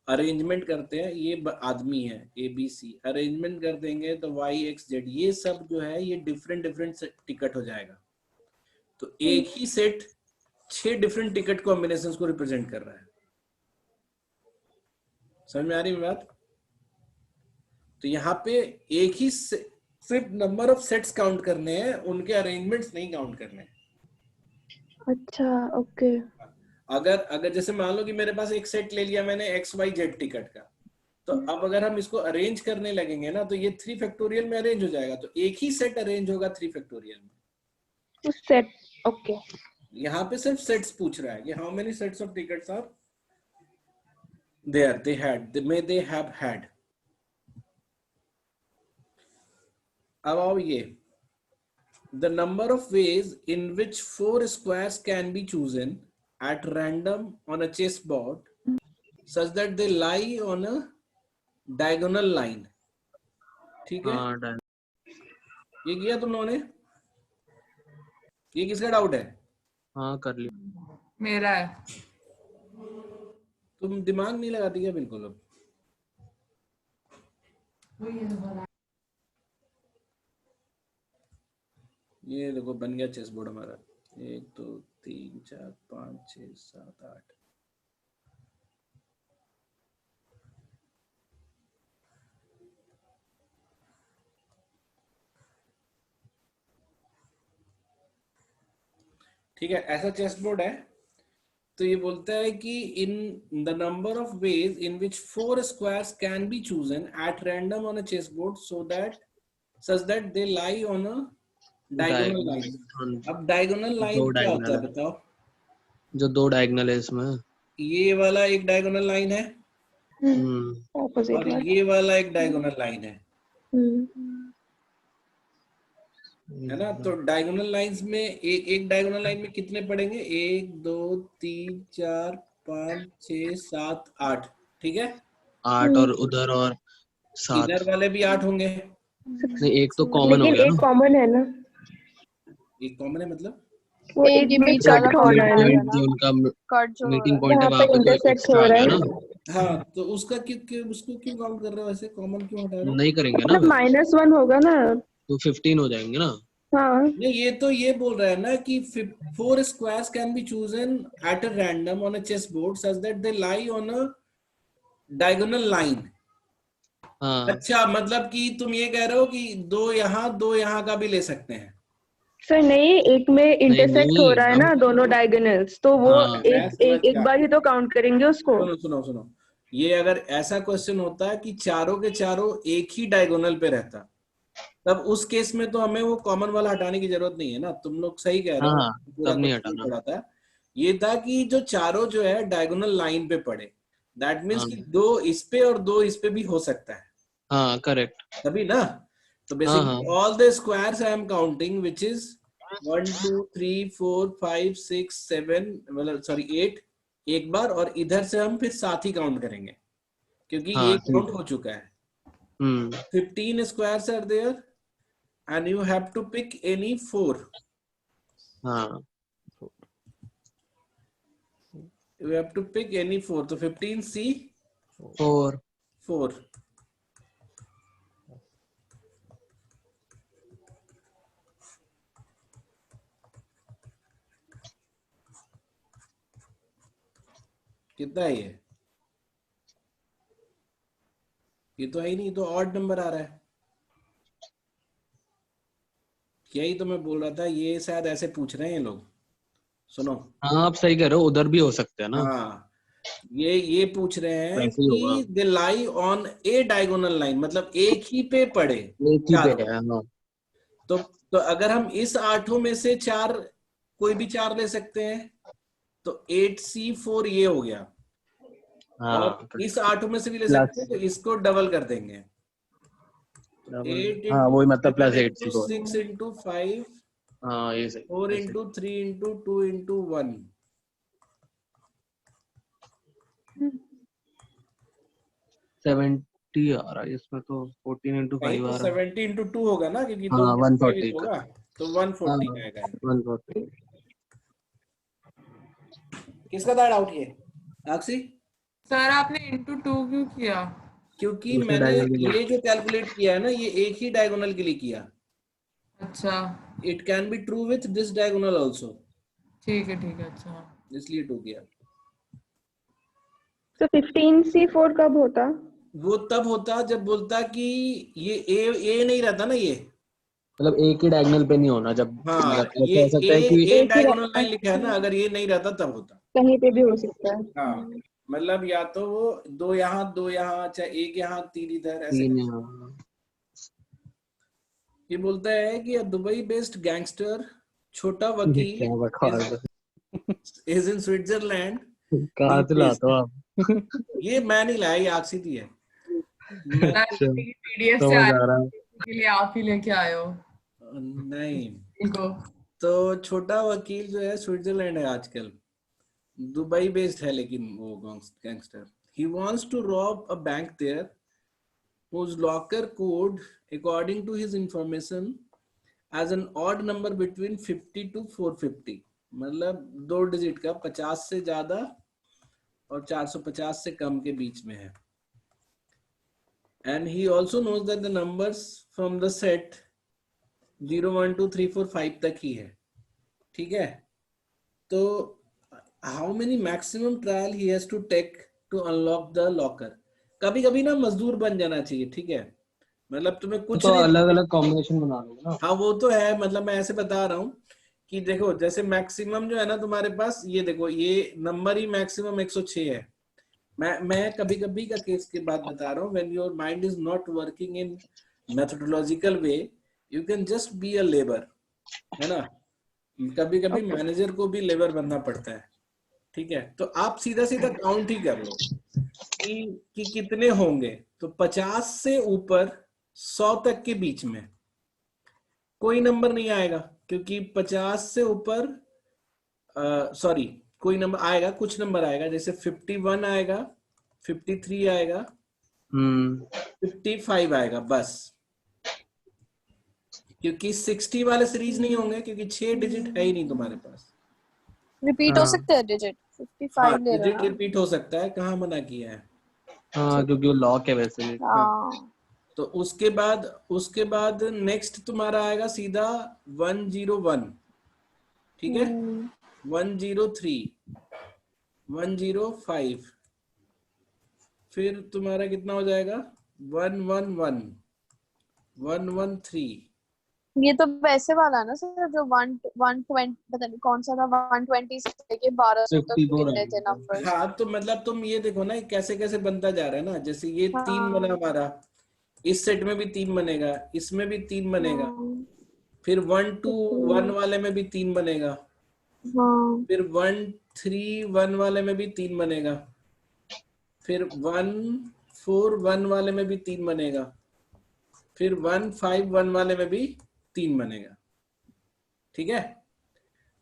अरेंजमेंट करते हैं, ये आदमी है ABC, अरेंजमेंट कर देंगे तो YXZ, ये सब जो है ये डिफरेंट डिफरेंट टिकट हो जाएगा। तो एक ही सेट 6 डिफरेंट टिकट कॉम्बिनेशंस को रिप्रेजेंट कर रहा है। समझ में आ रही है बात? तो यहाँ पे एक ही सिर्फ नंबर ऑफ सेट्स काउंट करने हैं, उनके अरेंजमेंट्स नहीं काउंट करने हैं। अच्छा, ओके। अगर जैसे मान लो कि मेरे पास एक सेट ले लिया मैंने XYZ टिकट का, तो अब अगर हम इसको अरेंज करने लगेंगे ना, तो ये 3 फैक्टोरियल में अरेंज हो जाएगा। तो एक ही सेट अरेंज होगा 3 फैक्टोरियल में। Set, okay. यहाँ पे सिर्फ सेट्स पूछ रहा है कि how many sets of tickets are there, they had, may they have had. अब आओ ये, the number of ways in which 4 squares can be chosen at random on a chessboard such that they lie on a diagonal line. ठीक है? हाँ, ये किया तुम लोगों ने? ये किसका डाउट है? हाँ कर लिया। मेरा है। तुम दिमाग नहीं लगाती क्या बिल्कुल अब? ये देखो बन गया चेस बोर्ड हमारा। 1 2 3 4 5 6 7 8। ठीक है, ऐसा चेस बोर्ड है। तो ये बोलता है कि in the number of ways in which 4 squares can be chosen at random on a chess board such that they lie on a diagonal line. अब डायगोनल लाइन क्या होता है बताओ? जो 2 डायगोनल है इसमें, ये वाला एक डायगोनल लाइन है ऑपोजिट और वाला। ये वाला एक डायगोनल लाइन है ना? तो डायगोनल लाइंस में एक डायगोनल लाइन में कितने पड़ेंगे? 1 2 3 4 5 6 7 8। ठीक है, 8 और उधर और 7। इधर वाले भी 8 होंगे। नहीं, एक तो कॉमन हो लेकिन गया एक ना। कॉमन है ना, एक कॉमन है मतलब वो एक एक ही में बीच कट वाला हो रहा है पॉइंट ना, जो उनका कट जो हो रहा मीटिंग है। पॉइंट है, यहाँ वहां पे पे कोई इंटरसेक्ट एक्स्ट्रा हो आ रहा गया है। ना। हाँ, तो उसको क्यों काउंट कर रहे हो? वैसे कॉमन क्यों हटा रहे हो? नहीं करेंगे ना मतलब फिर, -1 होगा ना। तो 15 हो जाएंगे ना। हाँ, नहीं, ये बोल रहा है ना कि 4 squares can be chosen at a random on a chessboard such that they lie on a diagonal line. हाँ अच्छा, मतलब कि तुम ये कह रहे हो कि 2 यहाँ का भी ले सकते हैं। सर नहीं, एक में इंटरसेक्ट हो नहीं, रहा है हम ना दोनों डायगोनल्स, तो वो हाँ मैं एक समझ एक गया। बार ही तो काउंट करेंगे उसको। सुनो, ये अगर ऐसा क्वेश्चन होता है कि चारों के चारों एक ही डायगोनल पे रहता, तब उस केस में तो हमें वो कॉमन वाला हटाने की जरूरत नहीं है ना। तुम लोग सही कह रहे हो, हाँ, पूरा तब नहीं क्वेश्चन हटाना। पढ़ा था। ये था कि जो चारों जो है डायगोनल लाइन पे पड़े, दैट मीन्स हाँ कि 2 इस पे और 2 इस पे भी हो सकता है, हाँ करेक्ट। तभी ना। तो हाँ basically all the squares I am counting which is 1 2 3 4 5 6 7, मतलब सॉरी 8 एक बार, और इधर से हम फिर 7 ही काउंट करेंगे क्योंकि हाँ ये ठीक काउंट है। हो चुका है। 15 squares are there and you have to pick any 4. हाँ You have to pick any 4. तो 15C 4 4। कितना है ये? ये तो है ही नहीं, तो ऑड नंबर आ रहा है। यही तो मैं बोल रहा था, ये शायद ऐसे पूछ रहे हैं ये लोग। सुनो, हाँ, आप सही कह रहे हो, उधर भी हो सकते हैं ना। हाँ, ये पूछ रहे हैं वैसे ही होगा। कि they lie on a diagonal line, मतलब एक ही पे पड़े एक ही पे चारों। है। हाँ तो अगर हम इस 8 में से 4 कोई भी 4 ले सकते हैं, तो 8C4 ये हो गया। हाँ और इस 8 में से भी ले Plus. सकते हैं, तो इसको डबल कर देंगे। 8 हाँ, वही मतलब into +8 7 into 6 into 5 हाँ, ये सही। 4 into 3 into 2 into 1। 70 आ रहा है इसमें, तो 14 into 5 तो आ रहा है। 70 into 2 होगा ना, क्योंकि हाँ, 2 140 होगा, तो 140 आएगा। 140। किसका था डाउट ये? आक्षी? सर आपने into 2 क्यों किया? क्योंकि दूसरे मैंने diagonal के लिए। ये जो कैलकुलेट किया है ना, ये एक ही डायगोनल के लिए किया। अच्छा It can be true with this diagonal also. ठीक है, अच्छा। इसलिए 2 किया। तो 15C4 कब होता? वो तब होता जब बोलता कि ये ए नहीं रहता ना, ये मतलब एक ही डायगोनल पे नहीं होना जब, हाँ मतलब ये ऐसा हो सकता है कि ए एक ही डायगोनल लाइन लिखा है ना, अगर ये नहीं रहता तब होता। कहीं पे भी हो सकता है। हाँ मतलब या तो वो 2 यहाँ 2 यहाँ, चाहे 1 यहाँ 3 इधर, ऐसे। तीन यहाँ। ये बोलता है कि दुबई बेस्ड गैंगस्टर छोटा वकील क्या बकवास है। Is in Switzerland. कहाँ से लाते हो आप? ये मैं नहीं लाया, ये आरसीटी है। मैं अच्छा, पीडीएफ से समझ आया आ रहा है। के लिए आप ही लेके आए हो नहीं, इनको। तो छोटा वकील जो है स्विट्जरलैंड है आजकल, दुबई बेस्ड है, लेकिन वो गैंगस्टर ही wants to rob a bank there whose locker code according to his information as an odd number between 50 to 450, मतलब 2 डिजिट का 50 से ज्यादा और 450 से कम के बीच में है। and he also knows that the numbers from the set 0 1 2 3 4 5 तक ही है। ठीक है, तो how many maximum trial he has to take to unlock the locker। कभी कभी ना मजदूर बन जाना चाहिए, ठीक है, मतलब तुम्हें कुछ तो नहीं, अलग अलग कॉम्बिनेशन बना लो ना। हाँ वो तो है, मतलब मैं ऐसे बता रहा हूँ कि देखो जैसे मैक्सिमम जो है ना तुम्हारे पास, ये देखो ये नंबर ही मैक्सिमम 106 है। मैं कभी कभी का केस की बात बता रहा हूँ, when your mind is not working in methodological way, you can just be a labour, है ना। कभी कभी मैनेजर को भी लेबर बनना पड़ता है, ठीक है। तो आप सीधा सीधा काउंट ही कर लो कि कितने होंगे, तो 50 से ऊपर 100 तक के बीच में कोई नंबर नहीं आएगा, क्योंकि 50 से ऊपर सॉरी कोई नंबर आएगा, कुछ नंबर आएगा, जैसे 51 आएगा, 53 आएगा, 55 आएगा बस, क्योंकि 60 वाले सीरीज नहीं होंगे, क्योंकि 6 डिजिट है ही नहीं तुम्हारे पास। रिपीट हो सकते हैं डिजिट, 55 ले रहे डिजिट हैं। रिपीट हो सकता है, कहाँ मना किया है। हाँ, क्योंकि वो लॉक है वैसे भी। हाँ तो उसके बाद नेक्स्ट तुम्हारा आएगा सीधा 101, ठीक है, 103, 105, फिर तुम्हारा कितना हो जाएगा 111, 113। ये तो वैसे वाला है ना सर, जो 120 पता नहीं कौन सा था, 120 से लेके 1200 तक 54 गिनने थे आएगा। नंबर्स। हाँ तो मतलब तुम ये देखो ना कैसे कैसे बनता जा रहा है ना, जैसे ये 3 बना हमारा, इस सेट में भी 3 बनेगा, इसमें भी 3 बनेगा, फिर 1 2 1 वाले में भी 3 बनेगा, फिर 1 3 1 वाले में भी 3 बनेगा, फिर 1 4 1 वाले में भी 3 बनेगा, फिर 1 5 1 वाले में भी 3 बनेगा, ठीक है।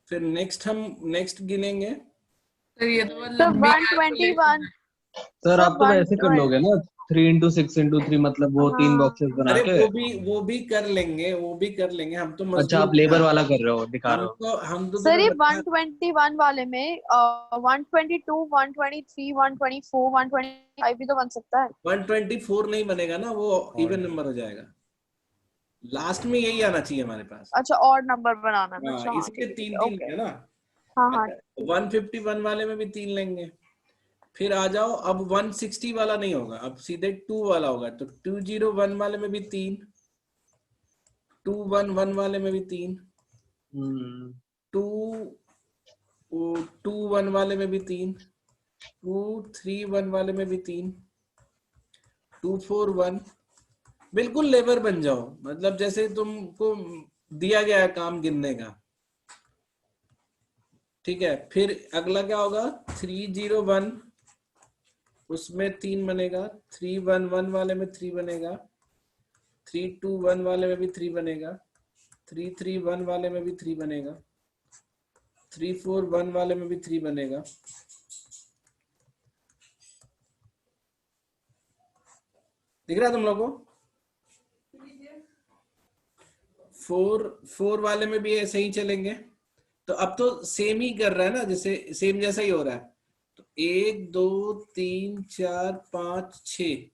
फिर नेक्स्ट गिनेंगे, सर ये तो तो 121 सर आप तो वैसे कर 120 लोगे ना, 3 into 6 into 3, मतलब वो 3 बॉक्सेस बना अरे के। वो भी कर लेंगे, हम तो अच्छा, मजदूर आप लेबर वाला कर रहे हो, दिखा रहे हो। हम तो सर तुम्हें ये बता, 121 वाले में 122 123 124 125 भी तो बन सकता है। 124 नहीं बनेगा ना, वो इवन नंबर हो जाएगा, लास्ट में यही आना चाहिए हमारे पास। अच्छा और नंबर बनाना है। अच्छा हाँ इसके ठीक 3 है 3 ओके। है ना। हाँ हाँ 151 वाले में भी 3 लेंगे, फिर आ जाओ, अब 160 वाला नहीं होगा, अब सीधे 2 वाला होगा, तो 201 वाले में भी 3, 211 वाले में भी 3, 221 वाले में भी 3, 231 वाले में भी 3, 241। बिल्कुल लेबर बन जाओ, मतलब जैसे तुमको दिया गया है काम गिनने का, ठीक है। फिर अगला क्या होगा 301, उसमें 3 बनेगा, 311 वाले में 3 बनेगा, 321 वाले में भी 3 बनेगा, 331 वाले में भी 3 बनेगा, 341 वाले में भी 3 बनेगा, दिख रहा है तुम लोगों को। 4 वाले में भी ऐसे ही चलेंगे, तो अब तो सेम ही कर रहा है ना, जैसे सेम जैसा ही हो रहा है। तो 1 2 3 4 5 6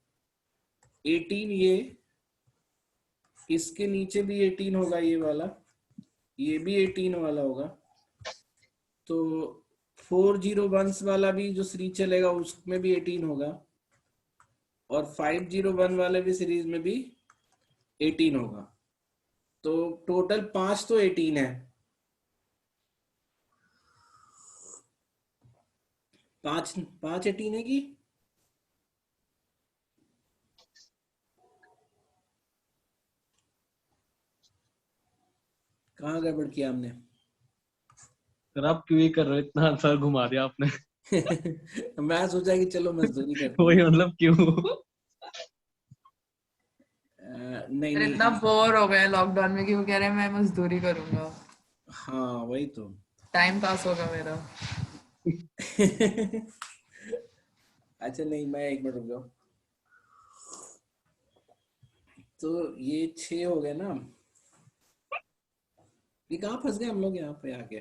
18, ये इसके नीचे भी 18 होगा, ये वाला, ये भी 18 वाला होगा, तो 401 वाला भी जो सीरीज चलेगा उसमें भी 18 होगा, और 501 वाले भी सीरीज में भी 18 होगा। तो टोटल 5 तो 18 है। 5 18 है कि कहाँ गड़बड़ किया हमने? सर आप क्यों ही कर रहे हो, इतना सर घुमा दिया आपने। मैं सोचा कि चलो मजदूरी करते वही हैं। मतलब क्यों? नहीं अरे नहीं, इतना बोर हो गए लॉकडाउन में कि वो कह रहे हैं मैं मजदूरी करूंगा, हाँ वही तो। टाइम पास होगा मेरा। अच्छा नहीं, मैं एक मिनट रुक जाओ। तो ये 6 हो गए ना। ये कहाँ फंस गए हम लोग यहाँ पे आके?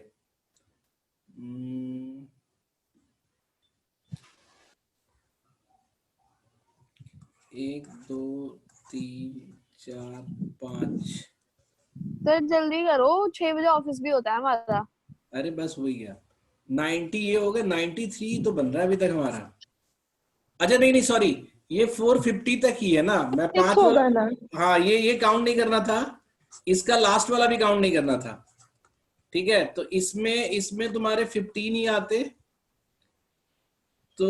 1 2 3 4 5। सर जल्दी करो, 6 बजे ऑफिस भी होता है हमारा। अरे बस हो ही गया। 90 ये हो गया, 93 तो बन रहा है अभी तक हमारा। अच्छा नहीं नहीं सॉरी, ये 450 तक ही है ना। मैं 5 6 वाला, होगा ना। हाँ ये काउंट नहीं करना था, इसका लास्ट वाला भी काउंट नहीं करना था। ठीक है, तो इसमें तुम्हारे 15 ही आते, तो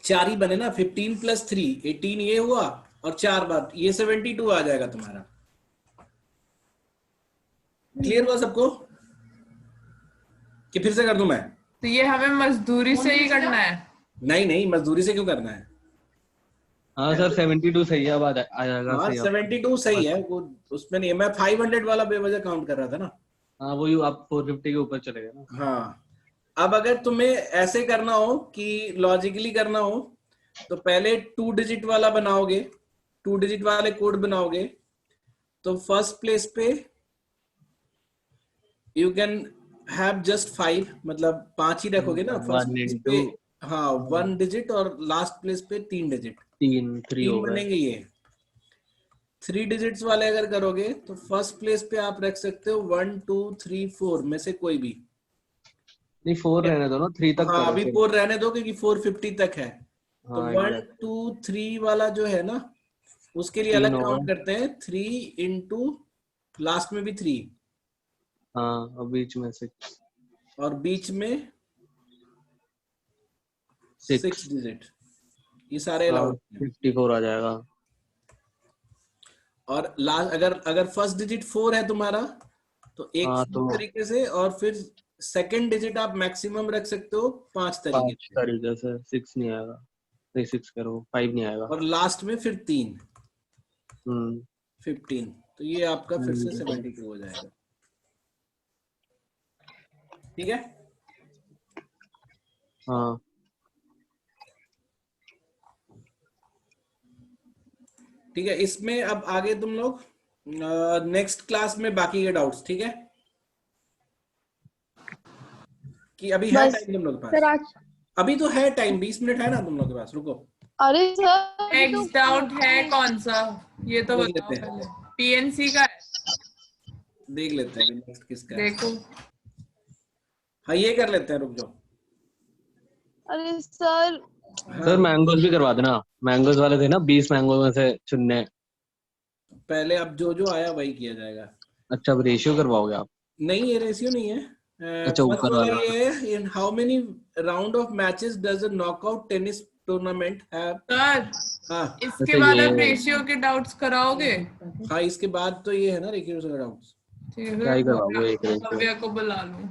4 ही बने ना। 15 + 3 18 ये हुआ, और 4 बार ये 72 आ जाएगा तुम्हारा। क्लियर हुआ सबको कि फिर से कर दूं मैं? तो ये हमें मजदूरी से ही करना है? नहीं नहीं, मजदूरी से क्यों करना है? हाँ सर 72 सही है, अब आ जाएगा हाँ सही। 72 सही है, वो उसमें नहीं है। मैं 500 वाला बेवजह काउंट कर रहा था ना। हाँ वही, आप 450 के ऊपर चले गए ना। हाँ, अब अगर तुम्हें ऐसे करना हो कि लॉजिकली करना हो, तो पहले 2 डिजिट वाला बनाओगे, 2 डिजिट वाले कोड बनाओगे। तो फर्स्ट प्लेस पे यू कैन हैव जस्ट 5, मतलब 5 ही रखोगे ना फर्स्ट 1 प्लेस into पे। हाँ 1 डिजिट, और लास्ट प्लेस पे 3 डिजिट, 3 हो 3 गए। बनेंगे ये। 3 डिजिट्स वाले अगर करोगे तो फर्स्ट प्लेस पे आप रख सकते हो 1 2 3 4 में से कोई भी। नहीं 4 रहने दो ना, 3 तक हाँ करो अभी फिर। 4 रहने दो क्योंकि 450 तक है। तो हाँ 1 एग्जैक्ट, 2 3 वाला जो है ना, उसके लिए 3 अलग हो काउंट गए। करते हैं। 3 इंटू लास्ट में भी 3, हाँ और बीच में 6 और बीच में 6 डिजिट, ये सारे अलाउड हैं। 54 आ जाएगा। और लास्ट अगर फर्स्ट डिजिट 4 है तुम्हारा, तो एक हाँ तो तरीके से, और फिर सेकंड डिजिट आप मैक्सिमम रख सकते हो 5 तरीके 5 से, तरीके से 6 नहीं आएगा। नहीं 6 करो, 5 नहीं आएगा। और लास्ट में फिर 3 हम्म 15। तो ये आपका फिर से 72 हो जाएगा। ठीक है, हाँ ठीक है। इसमें अब आगे तुम लोग नेक्स्ट क्लास में बाकी के डाउट्स, ठीक है? कि अभी है बस टाइम तुम लोग के सर पास? आज अभी तो है टाइम, 20 मिनट है ना तुम लोग के पास। रुको अरे सर अभी तो नेक्स्ट डाउट है कौन सा, ये तो देख बताओ लेते हैं, पहले। पीएनसी का है, देख लेते हैं नेक्स्ट किसका है। देखो। हाँ ये कर लेते हैं, रुक जाओ। अरे सर सर मैंगोज भी करवा देना। मैंगोज वाले थे ना, 20 मैंगो में से चुनने। पहले अब जो आया वही किया जाएगा। अच्छा अब रेशियो करवाओगे आप? नहीं ये रेशियो नहीं है। अच्छा फर्स्ट ऊपर वाला वाला। ये है, in how many round of matches does a knockout tennis tournament have. Sir हाँ इसके अच्छा, बाद ये- आप रेशियो के डाउट्स कराओगे? हाँ, इसके बाद तो ये है ना रेशियो से डाउट्स। ठीक है, क्या ही करवाओगे एक रेशियो? भव्या को बुला लूं।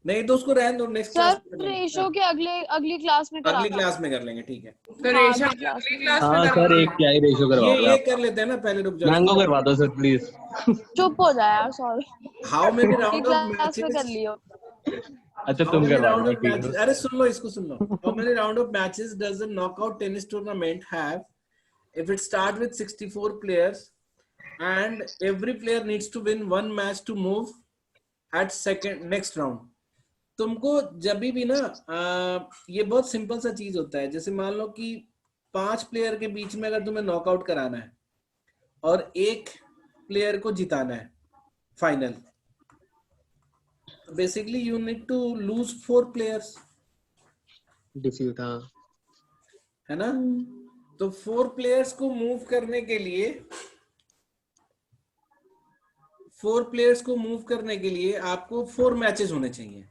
नहीं तो उसको रहने दो, नेक्स्ट सर क्लास रेशो के अगली क्लास में अगली कराना। क्लास में कर लेंगे, ठीक है। तो हाँ, रेशियो अगली क्लास अगली में। क्लास में हाँ सर एक कराओगे? क्या ही रेशियो करवाओगे ये आप? कर लेते हैं ना पहले, रुक जाओ। मैंगो करवा दो सर प्लीज। चुप हो जाए यार, सॉरी। हाउ मेनी अगली राउंड ऑफ क्लास में कर मैचेस, लियो। अच्छा हाउ तुम मेनी करवा राउंड देना ऑफ ठीक है। मैचेस, अरे सुन लो इसको, सुन लो। How many round of matches does a knockout tennis tournament have if it start with 64 players and every player needs to win one match to move at second next round। तुमको जब भी ना ये बहुत सिंपल सा चीज होता है। जैसे मान लो कि 5 प्लेयर के बीच में अगर तुम्हें नॉकआउट कराना है, और एक प्लेयर को जिताना है final. Basically you need to lose 4 players, defeat, हाँ है ना। तो 4 प्लेयर्स को मूव करने के लिए 4 प्लेयर्स को मूव करने के लिए आपको 4 मैचेस होने चाहिए।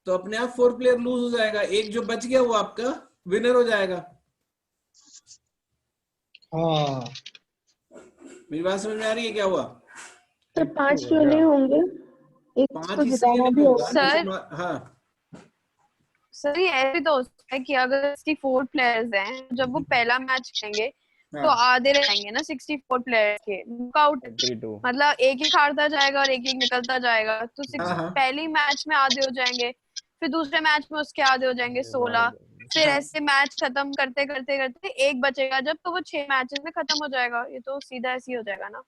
तो अपने आप 4 प्लेयर लूज हो जाएगा, एक जो बच गया वो आपका विनर हो जाएगा। हाँ मेरी बात समझ में आ रही है क्या हुआ? तो 5 चुने होंगे, एक 5 को इसलिए जिताना नहीं भी होगा होगा। सर हाँ सर ये ऐसे तो हो सकता है कि अगर 64 प्लेयर्स हैं, जब वो पहला मैच खेलेंगे तो हाँ आधे रहेंगे ना 64 प्लेयर्स के, नॉकआउट 32 मतलब एक एक हारता जाएगा और एक एक निकलता जाएगा। तो हाँ हाँ पहली मैच में आधे हो जाएंगे, फिर दूसरे मैच में उसके आधे हो जाएंगे 16, फिर हाँ। ऐसे मैच खत्म करते करते करते एक बचेगा जब, तो वो 6 मैचेस में खत्म हो जाएगा। ये तो सीधा ऐसे ही हो जाएगा ना।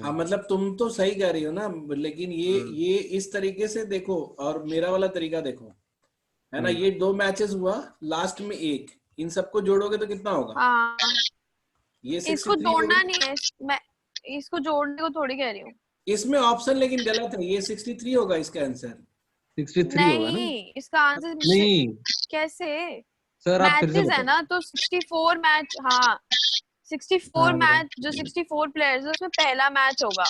हाँ मतलब तुम तो सही कह रही हो ना, लेकिन ये इस तरीके से देखो और मेरा वाला तरीका देखो, है ना। ये 2 मैचेस हुआ, लास्ट में 1, इन सबको जोड़ोगे तो कितना होगा? हाँ ये इसको 63 जोड़ना होगा। नहीं है, मैं इसको जोड़ने को थोड़ी कह रही हूँ। इसमें ऑप्शन लेकिन गलत है, ये 63 होगा इसका आंसर। 63 होगा ना? नहीं इसका आंसर नहीं कैसे, सर, आप फिर से मैचेस है बताओ। ना, तो 64 मैच, हाँ 64 हाँ, मैच, जो 64 प्लेयर्स है उसमें पहला मैच होगा,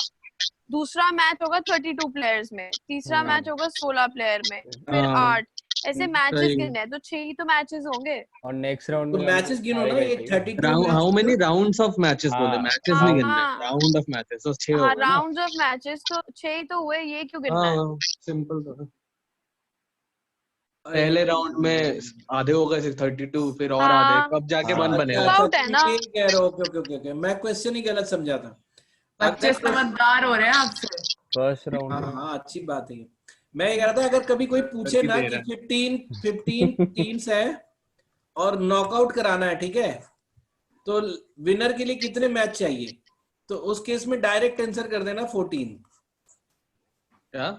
दूसरा मैच होगा 32 प्लेयर्स में, तीसरा मैच होगा 16 प्लेयर में, फिर हाँ 8, ऐसे मैचेस सही। गिनने हैं, तो 6 ही तो मैचेस होंगे। और नेक्स्ट राउंड तो में मैचेस गिनो ना, ये 32 how match. Many rounds of matches बोले, हाँ। मैचेस नहीं गिनने, हाँ राउंड ऑफ मैचेस, तो 6 हो हाँ गए ना। राउंड्स ऑफ मैचेस तो 6 ही तो हुए, ये क्यों गिनना है? हाँ सिंपल तो है। पहले राउंड में आधे हो गए 32, फिर और आधे, हाँ कब जाके हाँ। 1 बनेगा? नॉकआउट है ना। ये कह रहे हो, ओके ओके ओके ओके, मैं क्वेश्चन ही गलत समझा था। बच्चे अगर समझदार हो रहे हैं आपसे। फर्स्ट हाँ राउंड में हाँ अच्छी बात है ये। मैं ये कह रहा था, अगर कभी कोई पूछे ना कि 15 टीम्स है और नॉकआउट कराना है, ठीक है, तो विनर के लिए कितने मैच चाहिए, तो उस केस में डायरेक्ट आंसर कर देना 14। क्या?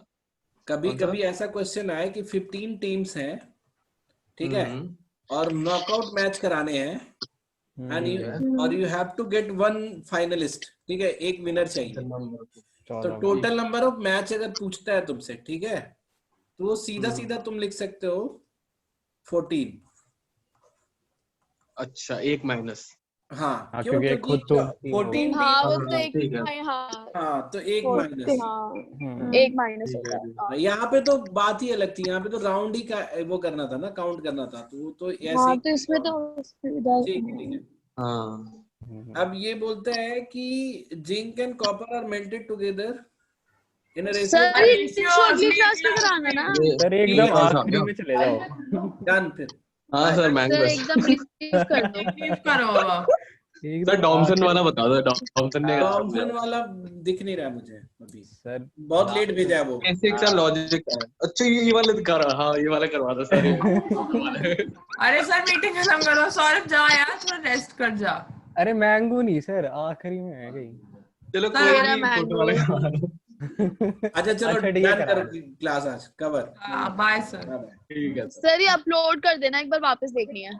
कभी कौन सा? कभी ऐसा क्वेश्चन आए कि 15 टीम्स हैं, ठीक है, और नॉकआउट मैच कराने हैं, एंड और you have to get 1 finalist, ठीक है, एक विनर चाहिए। तो टोटल नंबर ऑफ मैच अगर पूछता है तुमसे, ठीक है, तो वो सीधा सीधा तुम लिख सकते हो 14। अच्छा, 1 माइनस। हाँ क्यों? क्योंकि खुद तो 14 हाँ टीम, वो तो एक ठीक है। हाँ हाँ तो 1 माइनस। हाँ एक माइनस होता है। हाँ। यहाँ पे तो बात ही अलग थी, यहाँ पे तो राउंड ही का वो करना था ना, काउंट करना था, तो वो तो ऐसे हाँ ही। तो इसमें तो सुविधा ठीक है। हाँ अब ये बोलते हैं कि zinc and copper are melted together in a ratio. Sir ये इसको अगली क्लास में कराना ना। सर एकदम आखिरी में चले जाओ। डन फिर। हाँ सर, मैंगो सर एकदम रिलीव कर दो। रिलीव करो बाबा। सर, डॉमसन वाला बता दो, डॉमसन ने डॉम्सन वाला दिख नहीं रहा मुझे अभी, सर बहुत लेट भेजा है वो। बेसिक्स एंड लॉजिक है। अच्छा ये वाला दिखा रहा, हाँ ये वाला करवा दो सर। अरे सर मीटिंग खत्म करो, सौरभ जा यार, थोड़ा रेस्ट कर जा। अरे मैंगो नहीं सर, आखिरी में है कहीं। चलो सर, कोई मेरा नहीं, फोटो वाला करवा दो। अच्छा चलो अच्छा, ठीक है, डन करो करा क्लास आज cover. Bye sir. Bye bye. ठीक है सर ये अपलोड कर देना, एक बार वापस देखनी है।